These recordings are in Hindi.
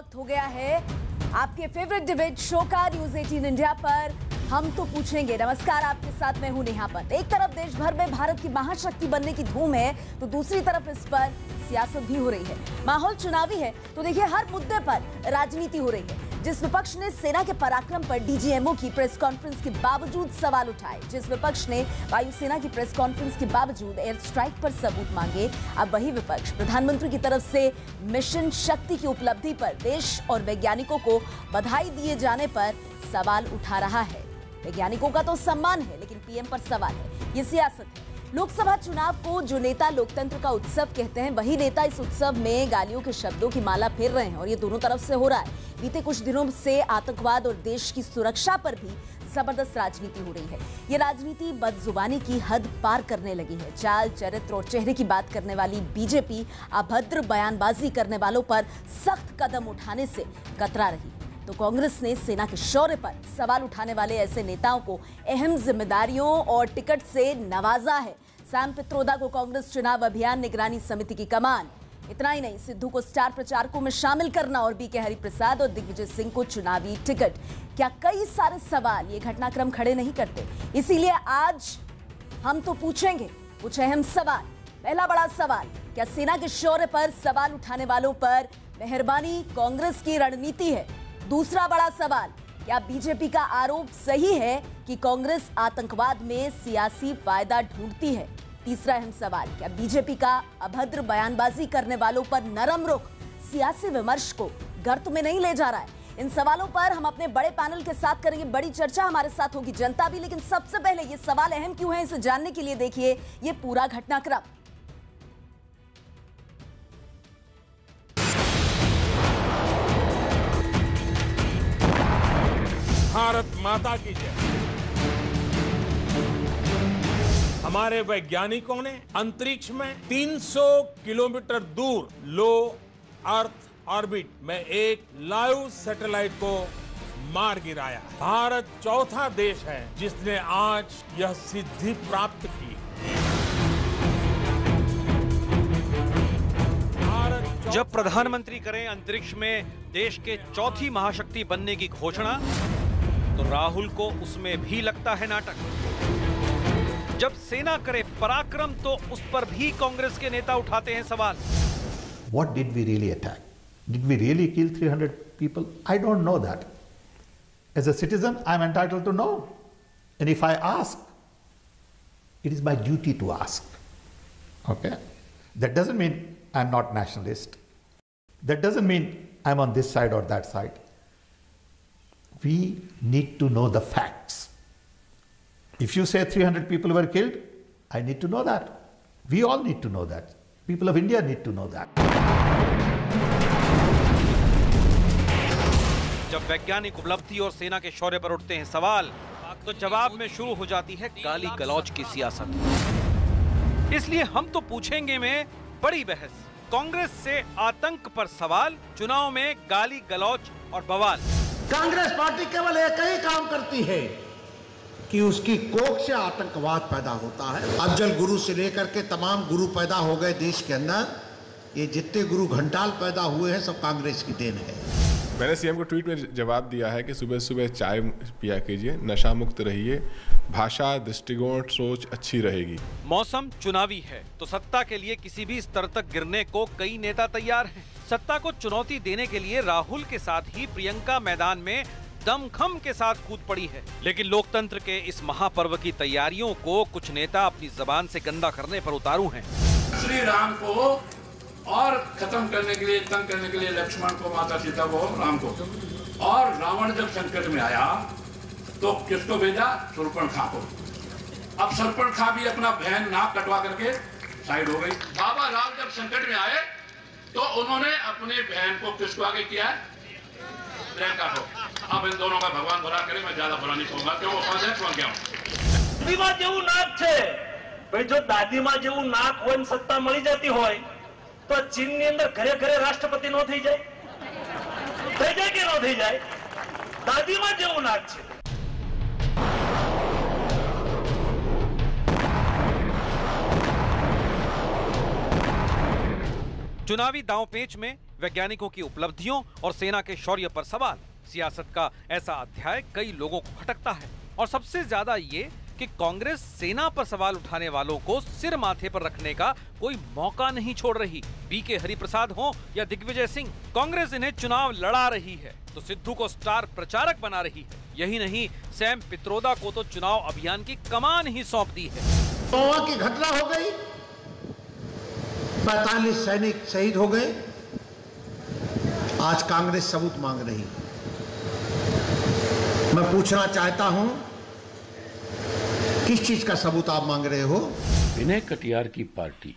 वक्त हो गया है आपके फेवरेट डिबेट शो का न्यूज़ 18 इंडिया पर। हम तो पूछेंगे। नमस्कार, आपके साथ मैं हूं नेहा पंत। एक तरफ देश भर में भारत की महाशक्ति बनने की धूम है, तो दूसरी तरफ इस पर सियासत भी हो रही है। माहौल चुनावी है, तो देखिए हर मुद्दे पर राजनीति हो रही है। जिस विपक्ष ने सेना के पराक्रम पर डीजीएमओ की प्रेस कॉन्फ्रेंस के बावजूद सवाल उठाए, जिस विपक्ष ने वायुसेना की प्रेस कॉन्फ्रेंस के बावजूद एयर स्ट्राइक पर सबूत मांगे, अब वही विपक्ष प्रधानमंत्री की तरफ से मिशन शक्ति की उपलब्धि पर देश और वैज्ञानिकों को बधाई दिए जाने पर सवाल उठा रहा है। वैज्ञानिकों का तो सम्मान है, लेकिन पीएम पर सवाल है। ये सियासत है। लोकसभा चुनाव को जो नेता लोकतंत्र का उत्सव कहते हैं, वही नेता इस उत्सव में गालियों के शब्दों की माला फेर रहे हैं, और ये दोनों तरफ से हो रहा है। बीते कुछ दिनों से आतंकवाद और देश की सुरक्षा पर भी जबरदस्त राजनीति हो रही है। ये राजनीति बदजुबानी की हद पार करने लगी है। चाल, चरित्र और चेहरे की बात करने वाली बीजेपी अभद्र बयानबाजी करने वालों पर सख्त कदम उठाने से कतरा रही है, तो कांग्रेस ने सेना के शौर्य पर सवाल उठाने वाले ऐसे नेताओं को अहम जिम्मेदारियों और टिकट से नवाजा है। सैम पित्रोदा को कांग्रेस चुनाव अभियान निगरानी समिति की कमान। इतना ही नहीं, सिद्धू को स्टार प्रचारकों में शामिल करना और बीके हरिप्रसाद और दिग्विजय सिंह को चुनावी टिकट। क्या कई सारे सवाल ये घटनाक्रम खड़े नहीं करते? इसीलिए आज हम तो पूछेंगे कुछ अहम सवाल। पहला बड़ा सवाल, क्या सेना के शौर्य पर सवाल उठाने वालों पर मेहरबानी कांग्रेस की रणनीति है? दूसरा बड़ा सवाल, क्या बीजेपी का आरोप सही है कि कांग्रेस आतंकवाद में सियासी फायदा ढूंढती है? तीसरा अहम सवाल, क्या बीजेपी का अभद्र बयानबाजी करने वालों पर नरम रुख सियासी विमर्श को गर्त में नहीं ले जा रहा है? इन सवालों पर हम अपने बड़े पैनल के साथ करेंगे बड़ी चर्चा। हमारे साथ होगी जनता भी, लेकिन सबसे पहले ये सवाल अहम क्यों है, इसे जानने के लिए देखिए ये पूरा घटनाक्रम। भारत माता की जय। हमारे वैज्ञानिकों ने अंतरिक्ष में 300 किलोमीटर दूर लो अर्थ ऑर्बिट में एक लाइव सैटेलाइट को मार गिराया। भारत चौथा देश है जिसने आज यह सिद्धि प्राप्त की। जब प्रधानमंत्री करें अंतरिक्ष में देश के चौथी महाशक्ति बनने की घोषणा, तो राहुल को उसमें भी लगता है नाटक। जब सेना करे पराक्रम, तो उस पर भी कांग्रेस के नेता उठाते हैं सवाल। What did we really attack? Did we really kill 300 people? I don't know that. As a citizen, I'm entitled to know. And if I ask, it is my duty to ask. Okay? That doesn't mean I'm not nationalist. That doesn't mean I'm on this side or that side. We need to know the facts. If you say 300 people were killed, I need to know that. We all need to know that. People of India need to know that. जब वैज्ञानिक उपलब्धि और सेना के शौर्य पर उठते हैं सवाल, तो जवाब में शुरू हो जाती है गाली गलौज की सियासत। इसलिए हम तो पूछेंगे में बड़ी बहस। कांग्रेस से आतंक पर सवाल, चुनाव में गाली गलौज और बवाल। कांग्रेस पार्टी केवल एक ही काम करती है कि उसकी कोख से आतंकवाद पैदा होता है। अफजल गुरु से लेकर के तमाम गुरु पैदा हो गए देश के अंदर। ये जितने गुरु घंटाल पैदा हुए हैं, सब कांग्रेस की देन है। मैंने सीएम को ट्वीट में जवाब दिया है कि सुबह सुबह चाय पिया कीजिए, नशा मुक्त रहिए, भाषा, दृष्टिकोण, सोच अच्छी रहेगी। मौसम चुनावी है, तो सत्ता के लिए किसी भी स्तर तक गिरने को कई नेता तैयार हैं। सत्ता को चुनौती देने के लिए राहुल के साथ ही प्रियंका मैदान में दमखम के साथ कूद पड़ी है। लेकिन लोकतंत्र के इस महापर्व की तैयारियों को कुछ नेता अपनी जबान से गंदा करने पर उतारू हैं। श्री राम को और खत्म करने के लिए, तंग करने के लिए लक्ष्मण को, माता सीता को, राम को, और रावण जब संकट में आया तो किसको भेजा? शूर्पणखा को। अब शूर्पणखा भी अपना बहन नाक कटवा करके साइड हो गई। बाबा राम जब संकट में आए तो उन्होंने अपने बहन को किसको आगे किया? प्रियंका को। अब इन दोनों का भगवान भला करे, मैं ज्यादा बुरा नहीं कहूंगा, क्यों? दादीमा जेवू नाक छे भाई। जो दादीमा जेवू नाक होय, सत्ता मળી જતી હોય, तो चीन ની અંદર ઘરે ઘરે રાષ્ટ્રપતિ નો થઈ જાય? થઈ જાય કે નો થઈ જાય? દાદીમાં જેવું નાક છે। चुनावी दांवपेच में वैज्ञानिकों की उपलब्धियों और सेना के शौर्य पर सवाल। सियासत का ऐसा अध्याय कई लोगों को खटकता है और सबसे ज्यादा ये कि कांग्रेस सेना पर सवाल उठाने वालों को सिर माथे पर रखने का कोई मौका नहीं छोड़ रही। बीके हरिप्रसाद हो या दिग्विजय सिंह, कांग्रेस इन्हें चुनाव लड़ा रही है तो सिद्धू को स्टार प्रचारक बना रही है। यही नहीं, सैम पित्रोदा को तो चुनाव अभियान की कमान ही सौंप दी है। गोवा की घटना हो गई, 45 सैनिक शहीद हो गए। आज कांग्रेस सबूत मांग रही। मैं पूछना चाहता हूं, किस चीज का सबूत आप मांग रहे हो? विनय कटियार की पार्टी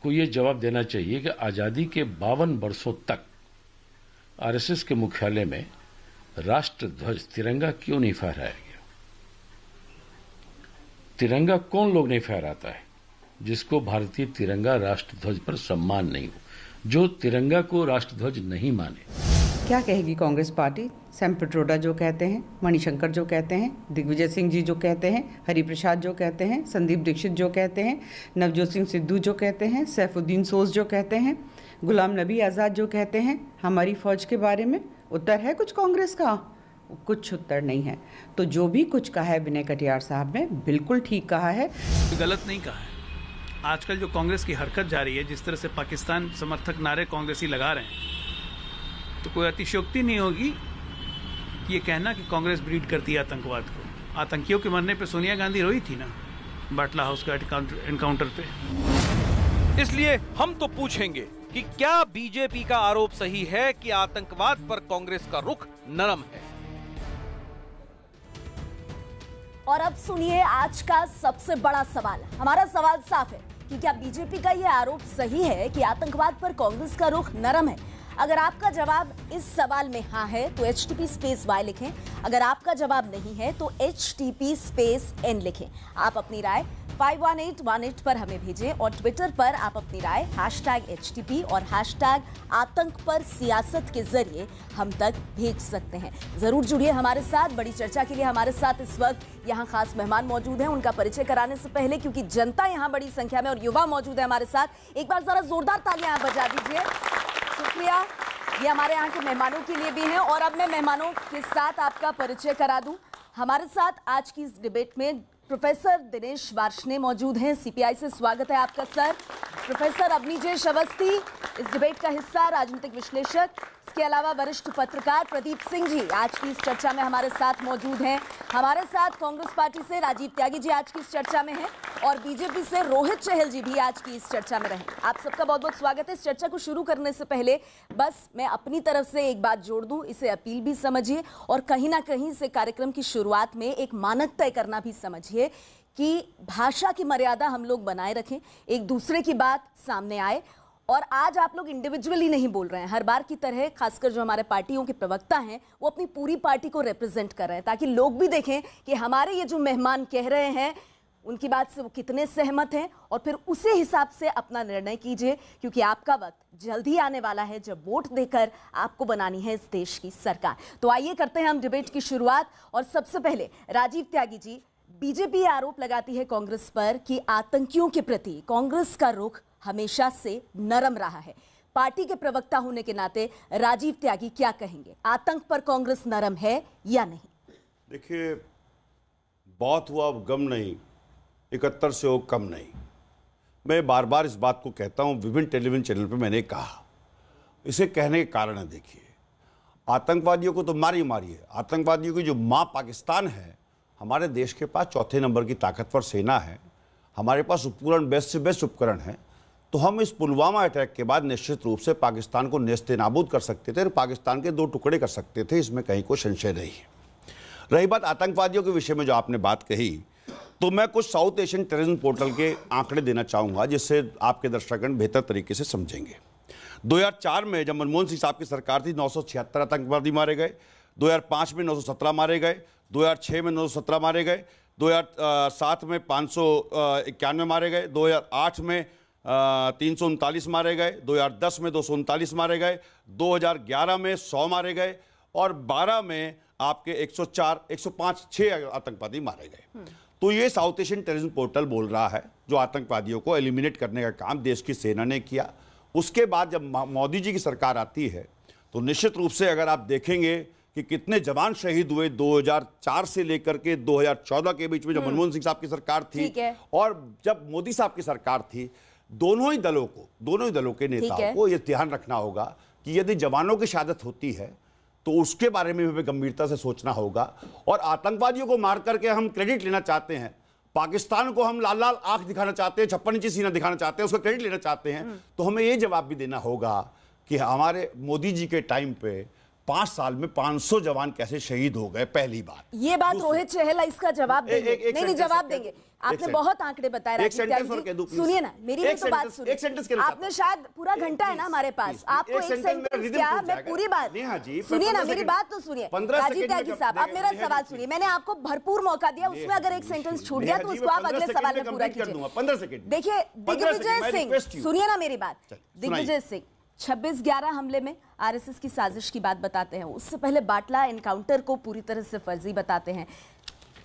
को यह जवाब देना चाहिए कि आजादी के 52 वर्षों तक आरएसएस के मुख्यालय में राष्ट्र ध्वज तिरंगा क्यों नहीं फहराया गया? तिरंगा कौन लोग नहीं फहराता है जिसको भारतीय तिरंगा राष्ट्र ध्वज पर सम्मान नहीं हो, जो तिरंगा को राष्ट्र ध्वज नहीं माने। क्या कहेगी कांग्रेस पार्टी? सैम पित्रोदा जो कहते हैं, मणिशंकर जो कहते हैं, दिग्विजय सिंह जी जो कहते हैं, हरिप्रसाद जो कहते हैं, संदीप दीक्षित जो कहते हैं, नवजोत सिंह सिद्धू जो कहते हैं, सैफुद्दीन सोज जो कहते हैं, गुलाम नबी आज़ाद जो कहते हैं हमारी फौज के बारे में। उत्तर है कुछ कांग्रेस का? कुछ उत्तर नहीं है। तो जो भी कुछ कहा है विनय कटियार साहब ने बिल्कुल ठीक कहा है, गलत नहीं कहा है। आजकल जो कांग्रेस की हरकत जारी है, जिस तरह से पाकिस्तान समर्थक नारे कांग्रेसी लगा रहे हैं, तो कोई अतिशयोक्ति नहीं होगी ये कहना कि कांग्रेस ब्रीड करती है आतंकवाद को। आतंकियों के मरने पे सोनिया गांधी रोई थी ना, बाटला हाउस का एनकाउंटर पे। इसलिए हम तो पूछेंगे कि क्या बीजेपी का आरोप सही है कि आतंकवाद पर कांग्रेस का रुख नरम है? और अब सुनिए आज का सबसे बड़ा सवाल। हमारा सवाल साफ है कि क्या बीजेपी का यह आरोप सही है कि आतंकवाद पर कांग्रेस का रुख नरम है? अगर आपका जवाब इस सवाल में हाँ है तो HTP_Y लिखें। अगर आपका जवाब नहीं है तो HTP_N लिखें। आप अपनी राय 51818 पर हमें भेजें और ट्विटर पर आप अपनी राय #HTP और #आतंक पर सियासत के जरिए हम तक भेज सकते हैं। जरूर जुड़िए हमारे साथ। बड़ी चर्चा के लिए हमारे साथ इस वक्त यहाँ खास मेहमान मौजूद हैं। उनका परिचय कराने से पहले, क्योंकि जनता यहाँ बड़ी संख्या में और युवा मौजूद है हमारे साथ, एक बार जरा जोरदार तालियां आप बजा दीजिए। शुक्रिया, ये हमारे यहाँ के मेहमानों के लिए भी हैं। और अब मैं मेहमानों के साथ आपका परिचय करा दूं। हमारे साथ आज की इस डिबेट में प्रोफेसर दिनेश वार्ष्णेय मौजूद हैं, सीपीआई से स्वागत है आपका सर। प्रोफेसर अवनीजेश अवस्थी इस डिबेट का हिस्सा, राजनीतिक विश्लेषक। इसके अलावा वरिष्ठ पत्रकार प्रदीप सिंह जी आज की इस चर्चा में हमारे साथ मौजूद हैं। हमारे साथ कांग्रेस पार्टी से राजीव त्यागी जी आज की इस चर्चा में हैं और बीजेपी से रोहित चहल जी भी आज की इस चर्चा में रहे। आप सबका बहुत बहुत स्वागत है। इस चर्चा को शुरू करने से पहले बस मैं अपनी तरफ से एक बात जोड़ दूं, इसे अपील भी समझिए और कहीं ना कहीं से कार्यक्रम की शुरुआत में एक मानक तय करना भी समझिए कि भाषा की मर्यादा हम लोग बनाए रखें, एक दूसरे की बात सामने आए। और आज आप लोग इंडिविजुअली नहीं बोल रहे हैं, हर बार की तरह खासकर जो हमारे पार्टियों के प्रवक्ता हैं वो अपनी पूरी पार्टी को रिप्रेजेंट कर रहे हैं, ताकि लोग भी देखें कि हमारे ये जो मेहमान कह रहे हैं उनकी बात से वो कितने सहमत हैं और फिर उसी हिसाब से अपना निर्णय कीजिए, क्योंकि आपका वक्त जल्द ही आने वाला है जब वोट देकर आपको बनानी है इस देश की सरकार। तो आइए करते हैं हम डिबेट की शुरुआत। और सबसे पहले राजीव त्यागी जी, बीजेपी आरोप लगाती है कांग्रेस पर कि आतंकियों के प्रति कांग्रेस का रुख हमेशा से नरम रहा है। पार्टी के प्रवक्ता होने के नाते राजीव त्यागी क्या कहेंगे, आतंक पर कांग्रेस नरम है या नहीं? देखिए, बहुत हुआ अब गम नहीं, 71 से हो कम नहीं। मैं बार बार इस बात को कहता हूं, विभिन्न टेलीविजन चैनल पे मैंने कहा। इसे कहने के कारण है, देखिए, आतंकवादियों को तो मारी है। आतंकवादियों की जो मां पाकिस्तान है, हमारे देश के पास चौथे नंबर की ताकतवर सेना है, हमारे पास उपकरण बेस्ट से बेस्ट उपकरण है। तो हम इस पुलवामा अटैक के बाद निश्चित रूप से पाकिस्तान को नेस्तनाबूद कर सकते थे और पाकिस्तान के 2 टुकड़े कर सकते थे, इसमें कहीं कोई संशय नहीं है। रही बात आतंकवादियों के विषय में जो आपने बात कही, तो मैं कुछ साउथ एशियन टेररिज्म पोर्टल के आंकड़े देना चाहूँगा जिससे आपके दर्शकगण बेहतर तरीके से समझेंगे। 2004 में जब मनमोहन सिंह साहब की सरकार थी, 976 आतंकवादी मारे गए। 2005 में 917 मारे गए। 2006 में 917 मारे गए। 2007 में 591 मारे गए। 2008 में 339 मारे गए। 2010 में 239 मारे गए। 2011 में 100 मारे गए और 12 में आपके 104, 105, 6 आतंकवादी मारे गए। तो ये साउथ एशियन टेररिज्म पोर्टल बोल रहा है, जो आतंकवादियों को एलिमिनेट करने का काम देश की सेना ने किया, उसके बाद जब मोदी जी की सरकार आती है तो निश्चित रूप से अगर आप देखेंगे कि कितने जवान शहीद हुए 2004 से लेकर के 2014 के बीच में जब मनमोहन सिंह साहब की सरकार थी और जब मोदी साहब की सरकार थी, दोनों ही दलों के नेताओं को यह ध्यान रखना होगा कि यदि जवानों की शहादत होती है तो उसके बारे में हमें गंभीरता से सोचना होगा। और आतंकवादियों को मार करके हम क्रेडिट लेना चाहते हैं, पाकिस्तान को हम लाल लाल आंख दिखाना चाहते हैं, 56 इंची सीना दिखाना चाहते हैं, उसका क्रेडिट लेना चाहते हैं, तो हमें यह जवाब भी देना होगा कि हमारे मोदी जी के टाइम पे 5 साल में 500 जवान कैसे शहीद हो गए। पहली बात ये बात रोहित चहल इसका जवाब देंगे। नहीं जवाब देंगे। आपने बहुत आंकड़े बताए। सुनिए ना, मेरी भी तो बात सुनिए। आपने शायद पूरा घंटा है ना हमारे पास, आपको एक सेंटेंस क्या, मैं पूरी बात सुनिए ना, मेरी बात तो सुनिए। राजीव त्यागी साहब, आप मेरा सवाल सुनिए। मैंने आपको भरपूर मौका दिया, उसमें अगर एक सेंटेंस छूट गया तो उसको आप अगले सवाल में पूरा कीजिए। 15 सेकंड। देखिए दिग्विजय सिंह, सुनिए ना मेरी बात। दिग्विजय सिंह 26/11 हमले में आरएसएस की साजिश की बात बताते हैं, उससे पहले बाटला एनकाउंटर को पूरी तरह से फर्जी बताते हैं,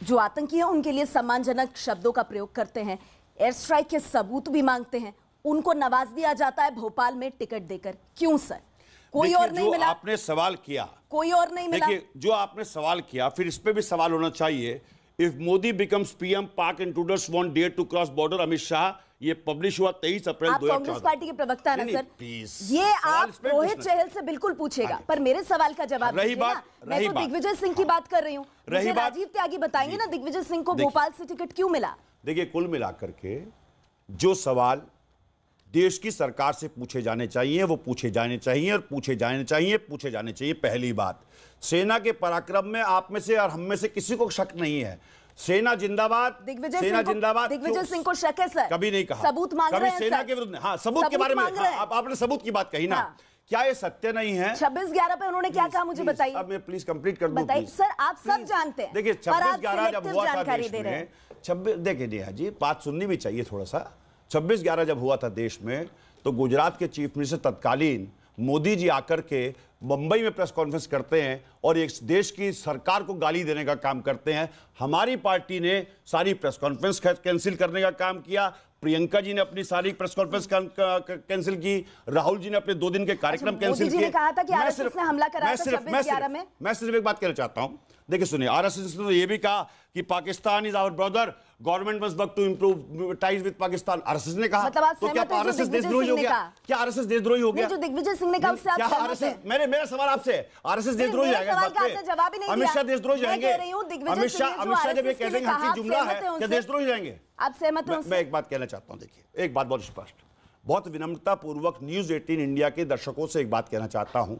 जो आतंकी हैं उनके लिए सम्मानजनक शब्दों का प्रयोग करते हैं, एयर स्ट्राइक के सबूत भी मांगते हैं, उनको नवाज दिया जाता है भोपाल में टिकट देकर। क्यों सर? कोई और नहीं मिला? आपने सवाल किया, कोई और नहीं मिला। देखिए जो आपने सवाल किया, फिर इस पे भी सवाल होना चाहिए। If Modi becomes PM, Pak intruders won't dare to cross border. Amit Shah, ये पब्लिश हुआ 23 अप्रैल 2014। आप कांग्रेस पार्टी के प्रवक्ता है ना सर, ये आप रोहित चहल से बिल्कुल पूछेगा, पर मेरे सवाल का जवाब रही बात, मैं तो दिग्विजय सिंह की बात कर रही हूँ। राजीव त्यागी बताएंगे ना दिग्विजय सिंह को भोपाल से टिकट क्यों मिला? देखिए कुल मिलाकर के जो सवाल देश की सरकार से पूछे जाने चाहिए वो पूछे जाने चाहिए और पूछे जाने चाहिए। पहली बात, सेना के पराक्रम में आप में से और हम में से किसी को शक नहीं है। सेना जिंदाबाद, सेना जिंदाबाद। दिग्विजय सिंह को शक है सर? कभी नहीं कहा। सबूत मांग रहे हैं सेना के विरुद्ध, हाँ सबूत के बारे में आपने सबूत की बात कही ना, क्या ये सत्य नहीं है? 26/11 पे उन्होंने क्या कहा मुझे बताइए। अब मैं प्लीज कंप्लीट कर दूं। बताइए सर, आप सब जानते हैं। देखिए 26/11 जब हुआ था देश में, 26 देखिए नेहा जी बात सुननी भी चाहिए थोड़ा सा। 26/11 जब हुआ था देश में तो गुजरात के चीफ मिनिस्टर तत्कालीन मोदी जी आकर के मुंबई में प्रेस कॉन्फ्रेंस करते हैं और एक देश की सरकार को गाली देने का काम करते हैं। हमारी पार्टी ने सारी प्रेस कॉन्फ्रेंस कैंसिल करने का काम किया, प्रियंका जी ने अपनी सारी प्रेस कॉन्फ्रेंस कैंसिल की, राहुल जी ने अपने 2 दिन के कार्यक्रम कैंसिल किए। मैं सिर्फ एक बात कहना चाहता हूं, देखिए सुनिए, आरएसएस ने ये भी कहा कि Pakistan is our brother, government must work to improve ties with Pakistan. RSS ने कहा, मतलब तो क्या आरएसएस देशद्रोही हो गया? क्या आरएसएस देशद्रोही हो गया? जो दिग्विजय सिंह ने कहा उससे आप सहमत हैं? मेरा सवाल आपसे, आरएसएस देशद्रोही जाएगा इस बात पे? अमित शाह देशद्रोही जाएंगे? अमित शाह जब ये कह देंगे हर चीज जुमला है, क्या देशद्रोही जाएंगे? आप सहमत हैं? मैं एक बात कहना चाहता हूं, देखिए एक बात बहुत स्पष्ट, बहुत विनम्रता पूर्वक न्यूज 18 इंडिया के दर्शकों से एक बात कहना चाहता हूं।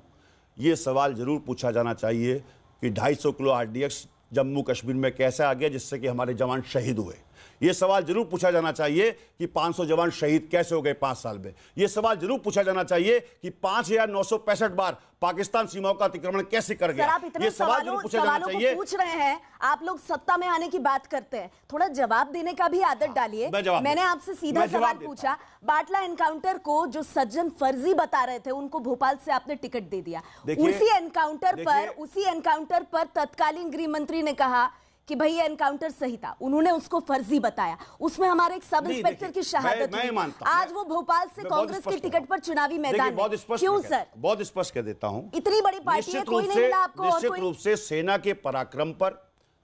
यह सवाल जरूर पूछा जाना चाहिए कि 250 किलो आरडीएक्स जम्मू कश्मीर में कैसे आ गया जिससे कि हमारे जवान शहीद हुए। यह सवाल जरूर पूछा जाना चाहिए कि 500 जवान शहीद कैसे हो गए 5 साल में। यह सवाल जरूर पूछा जाना चाहिए कि 5965 बार पाकिस्तान सीमाओं का अतिक्रमण कैसे कर गया। ये सवाल जरूर पूछा जाना चाहिए। पूछ रहे हैं आप लोग, सत्ता में आने की बात करते हैं, थोड़ा जवाब देने का भी आदत डालिए। मैंने आपसे सीधा सवाल पूछा, बाटला एनकाउंटर को जो सज्जन फर्जी बता रहे थे उनको भोपाल से आपने टिकट दे दिया। उसी एनकाउंटर पर तत्कालीन गृह मंत्री ने कहा कि भाई ये एनकाउंटर सही था, उन्होंने उसको फर्जी बताया, उसमें हमारे एक सब इंस्पेक्टर की शहादत हुई। आज वो भोपाल से कांग्रेस के टिकट पर चुनावी मैदान में, क्यों सर? बहुत स्पष्ट कह देता हूं, इतनी बड़ी पार्टी है, कोई नहीं मिला आपको? निश्चित रूप से सेना के पराक्रम पर,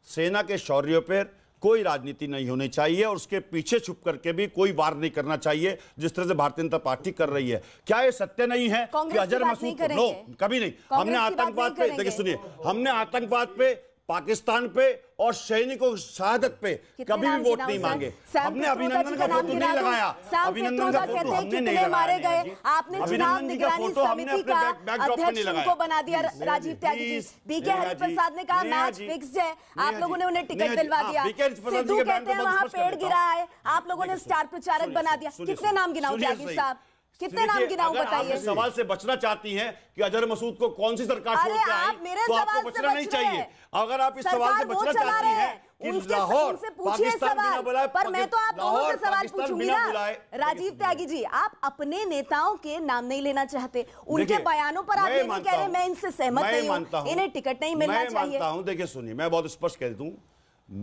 सेना के शौर्य पर कोई राजनीति नहीं होनी चाहिए और उसके पीछे छुप करके भी कोई वार नहीं करना चाहिए जिस तरह से भारतीय जनता पार्टी कर रही है। क्या ये सत्य नहीं है कि अजहर मसूद कभी नहीं, हमने आतंकवाद पे, देखिए सुनिए, हमने आतंकवाद पे, पाकिस्तान पे और सैनिकों की शहादत पे कभी भी वोट नहीं मांगे। हमने अभिनंदन का फोटो नहीं लगाया, अभिनंदन का फोटो हमने नहीं मारे गए। आपने चुनाव निगरानी समिति का अध्यक्ष उनको बना दिया राजीव त्यागी जी। बीके हरिप्रसाद ने कहा मैच फिक्स्ड है, आप लोगों ने उन्हें टिकट दिलवा दिया। सिद्धू कहते हैं वहां पेड़ गिरा है, आप लोगों ने स्टार प्रचारक बना दिया। कितने नाम गिनाऊं त्यागी साहब, कितने नाम गिनाऊं बताइए? सवाल से बचना चाहती हैं कि अजहर मसूद को कौन सी सरकार छोड़ के आई, तो आपको बचना नहीं चाहिए। अगर आप इस सवाल से बचना चाहती हैं कि लाहौर पाकिस्तान बिना बुलाए, पर मैं तो आप दोनों से सवाल पूछूंगी ना राजीव त्यागी जी, आप अपने नेताओं के नाम नहीं लेना चाहते, उनके बयानों पर आप ये नहीं कह रहे मैं इनसे सहमत नहीं हूं, इन्हें टिकट नहीं मिलना चाहिए। मैं मानता हूं, देखिए सुनिए, मैं बहुत स्पष्ट कह दूं,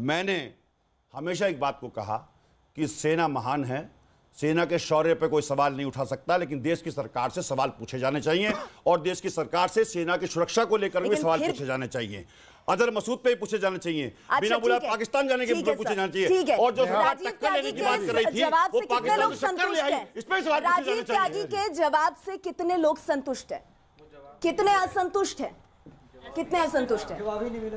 मैंने हमेशा एक बात को कहा कि सेना महान है, सेना के शौर्य पे कोई सवाल नहीं उठा सकता, लेकिन देश की सरकार से सवाल पूछे जाने चाहिए और देश की सरकार से सेना की सुरक्षा को लेकर भी सवाल पूछे जाने चाहिए। अजहर मसूद पे भी पूछे जाने चाहिए, बिना बुलाए पाकिस्तान जाने के पूछे जाने चाहिए। और जो सरकार टक्कर लेने की बात कर रही थी वो पाकिस्तान से टक्कर ले आई, इस पे सवाल पूछे जाने चाहिए। राजीव त्यागी के जवाब से कितने लोग संतुष्ट हैं, कितने असंतुष्ट हैं, कितने असंतुष्ट हैं? जवाब ही नहीं।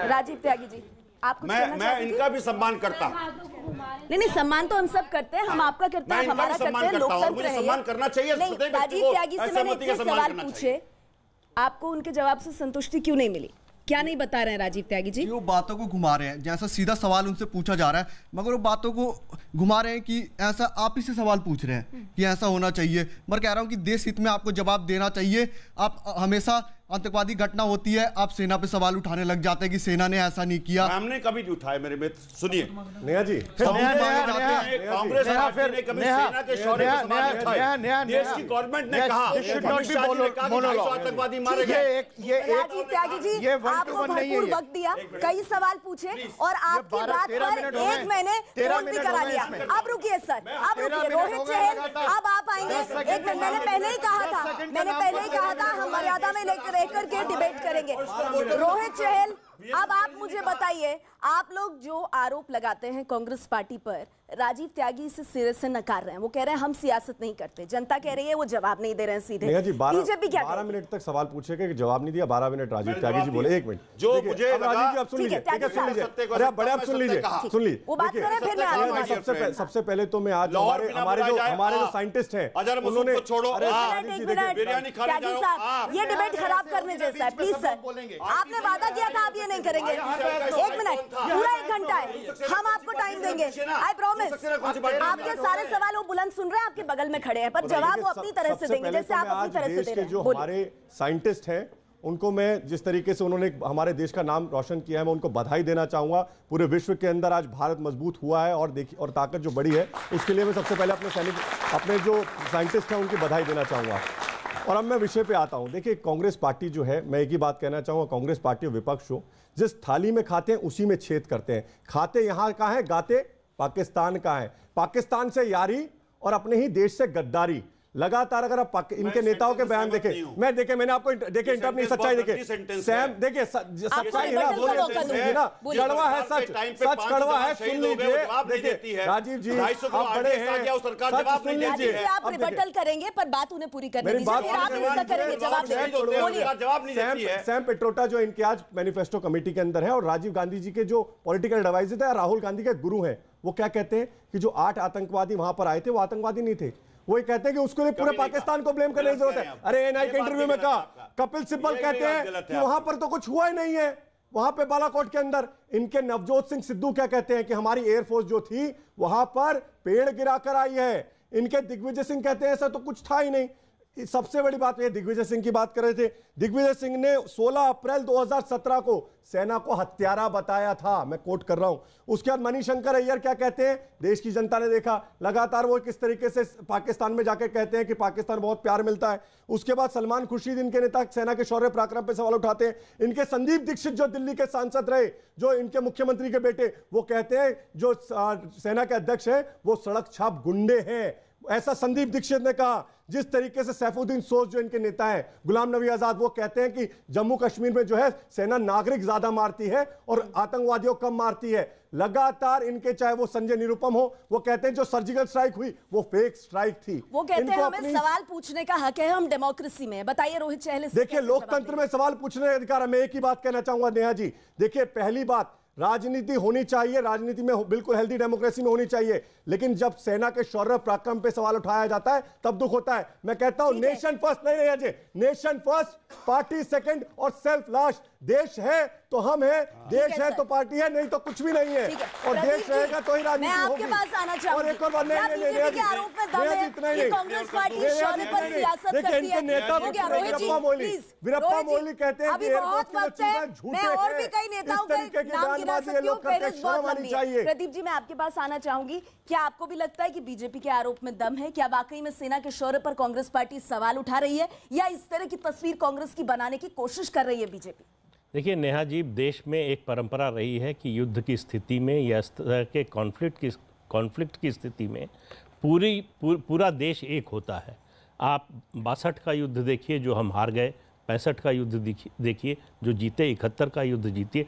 राजीव त्यागी जी, आप कुछ कहना चाहते मैं इनका भी सम्मान करता। नहीं, सम्मान तो हम सब करते हैं, हम आपका करते हैं, हमारा करते हैं, लोकतंत्र है। सम्मान करना चाहिए। राजीव त्यागी से मैंने इतने सवाल पूछे, आपको उनके जवाब से संतुष्टि क्यों नहीं मिली? क्या नहीं बता रहे हैं राजीव त्यागी जी? वो बातों को घुमा रहे हैं, जैसा सीधा सवाल उनसे पूछा जा रहा है, मगर वो बातों को घुमा रहे हैं कि ऐसा आप ही से सवाल पूछ रहे हैं कि ऐसा होना चाहिए। मैं कह रहा हूं कि देश हित में आपको जवाब देना चाहिए। आप हमेशा आतंकवादी घटना होती है, आप सेना पे सवाल उठाने लग जाते हैं कि सेना ने ऐसा नहीं किया। हमने कभी नहीं उठाए मेरे मित्र। सुनिए नेहा जी, कांग्रेस पार्टी ने कभी सेना के शौर्य पे सवाल नहीं उठाए। देश की गवर्नमेंट ने कहा आतंकवादी मारे गए। राजीव त्यागी जी, आपको भरपूर वक्त दिया, कई सवाल पूछे और आपकी बात पर एक मैंने होल्ड भी करा लिया। अब रुकिए सर, अब रुकिए। रोहित चहल, अब आप आएंगे। एक मिनट, मैंने पहले ही कहा था हम मर्यादा में लेकर रहकर के डिबेट करेंगे। रोहित चहल, अब आप मुझे बताइए, आप लोग जो आरोप लगाते हैं कांग्रेस पार्टी पर, राजीव त्यागी इसे सिरे से नकार रहे हैं। वो कह रहे हैं हम सियासत नहीं करते, जनता कह रही है, वो जवाब नहीं दे रहे हैं सीधे। बीजेपी क्या 12 मिनट तक सवाल पूछे कि जवाब नहीं दिया। 12 मिनट राजीव त्यागी जी बोले। 1 मिनट जो मुझे राजीव जी आप सुन लीजिए, अरे आप बड़े आप सुन लीजिए, सुन लीजिए। सबसे पहले तो मैं आज हमारे जो साइंटिस्ट हैं उन्होंने, त्यागी साहब ये डिबेट खराब करने जैसा है, प्लीज सर। आपने वादा किया था आप ये नहीं करेंगे। 1 मिनट, पूरा 1 घंटा है, हम आपको टाइम देंगे, आई प्रॉमिस। आपके सारे सवाल वो बुलंद सुन रहे हैं, आपके बगल में खड़े हैं, पर जवाब वो अपनी तरह से देंगे, जैसे आप अपनी तरह से दे रहे हैं। जो हमारे साइंटिस्ट हैं उनको मैं जिस तरीके से उन्होंने हमारे देश का नाम रोशन किया है, मैं उनको बधाई देना चाहूंगा। पूरे विश्व के अंदर आज भारत मजबूत हुआ है और देखिए और ताकत जो बड़ी है, उसके लिए मैं सबसे पहले अपने जो साइंटिस्ट हैं उनकी बधाई देना चाहूंगा। और अब मैं विषय पे आता हूं। देखिए कांग्रेस पार्टी जो है, मैं एक ही बात कहना चाहूंगा, कांग्रेस पार्टी और विपक्ष हो, जिस थाली में खाते हैं उसी में छेद करते हैं। खाते यहां का है, गाते पाकिस्तान का है। पाकिस्तान से यारी और अपने ही देश से गद्दारी। लगातार अगर आप इनके नेताओं के बयान देखें, मैंने आपको देखे इंटरव्यू नहीं, सच्चाई देखे सैम, देखिए सच्चाई है ना, कड़वा है, सच कड़वा है, सुन लीजिए। देखिए राजीव जी आप बड़े हैं, सच सुन लीजिए। आप रिबटल करेंगे पर बात उन्हें पूरी करने दीजिए, फिर आप इसका करेंगे जवाब। सैम पिट्रोडा जो इनके आज मैनिफेस्टो कमेटी के अंदर है और राजीव गांधी जी के जो पॉलिटिकल एडवाइजर थे, राहुल गांधी के गुरु हैं, वो क्या कहते हैं कि जो 8 आतंकवादी वहां पर आए थे वो आतंकवादी नहीं थे। वो कहते हैं कि उसके लिए पूरे पाकिस्तान को ब्लेम करने की जरूरत है। अरे एनआई के इंटरव्यू में कहा, कपिल सिब्बल कहते हैं कि वहां पर तो कुछ हुआ ही नहीं है, वहां पे बालाकोट के अंदर। इनके नवजोत सिंह सिद्धू क्या कहते हैं कि हमारी एयरफोर्स जो थी वहां पर पेड़ गिराकर आई है। इनके दिग्विजय सिंह कहते हैं ऐसा तो कुछ था ही नहीं। सबसे बड़ी बात ये, दिग्विजय सिंह की बात कर रहे थे, दिग्विजय सिंह ने 16 अप्रैल 2017 को सेना को हत्यारा बताया था, मैं कोट कर रहा हूं। उसके बाद मणिशंकर अय्यर क्या कहते हैं, देश की जनता ने देखा लगातार वो किस तरीके से पाकिस्तान में जाकर कहते हैं कि पाकिस्तान बहुत प्यार मिलता है। उसके बाद सलमान खुर्शीद, इनके नेता, सेना के शौर्य पराक्रम पे सवाल उठाते हैं। इनके संदीप दीक्षित जो दिल्ली के सांसद रहे, जो इनके मुख्यमंत्री के बेटे, वो कहते हैं जो सेना के अध्यक्ष है वो सड़क छाप गुंडे हैं, ऐसा संदीप दीक्षित ने कहा। जिस तरीके से सैफुद्दीन सोज जो इनके नेता हैं, गुलाम नबी आजाद, वो कहते हैं कि जम्मू कश्मीर में जो है सेना नागरिक ज्यादा मारती है और आतंकवादियों कम मारती है। लगातार इनके, चाहे वो संजय निरुपम हो, वो कहते हैं जो सर्जिकल स्ट्राइक हुई वो फेक स्ट्राइक थी। वो कहते हैं हमें सवाल पूछने का हक है, हम डेमोक्रेसी में। बताइए रोहित चहल। देखिए लोकतंत्र में सवाल पूछने का अधिकार है। मैं एक ही बात कहना चाहूंगा नेहा जी, देखिए पहली बात, राजनीति होनी चाहिए, राजनीति में बिल्कुल हेल्दी डेमोक्रेसी में होनी चाहिए, लेकिन जब सेना के शौर्य पराक्रम पे सवाल उठाया जाता है तब दुख होता है। मैं कहता हूं नेशन फर्स्ट नहीं Ajay, nation first, party second और सेल्फ लास्ट। देश है तो हम है, देश है तो पार्टी है, नहीं तो कुछ भी नहीं है। और देश रहेगा तो ही राजनीति होगी। मैं आपके पास आना चाहूंगी। और एक और बात, नहीं आरोप में दम है कि कांग्रेस पार्टी शौर्य पर सियासत करती है। इनके नेता वीरप्पा मोइली कहते हैं कि बहुत वक्त है, मैं और भी कई नेताओं के नाम गिना सकती हूं, फेहरिस्त बहुत लंबी है। प्रदीप जी मैं आपके पास आना चाहूंगी, क्या आपको भी लगता है कि बीजेपी के आरोप में दम है? क्या वाकई में सेना के शौर्य पर कांग्रेस पार्टी सवाल उठा रही है, या इस तरह की तस्वीर कांग्रेस की बनाने की कोशिश कर रही है बीजेपी? देखिए नेहा जी, देश में एक परंपरा रही है कि युद्ध की स्थिति में या इस तरह के कॉन्फ्लिक्ट की स्थिति में पूरा देश एक होता है। आप 62 का युद्ध देखिए जो हम हार गए, 65 का युद्ध देखिए जो जीते, 71 का युद्ध जीतिए।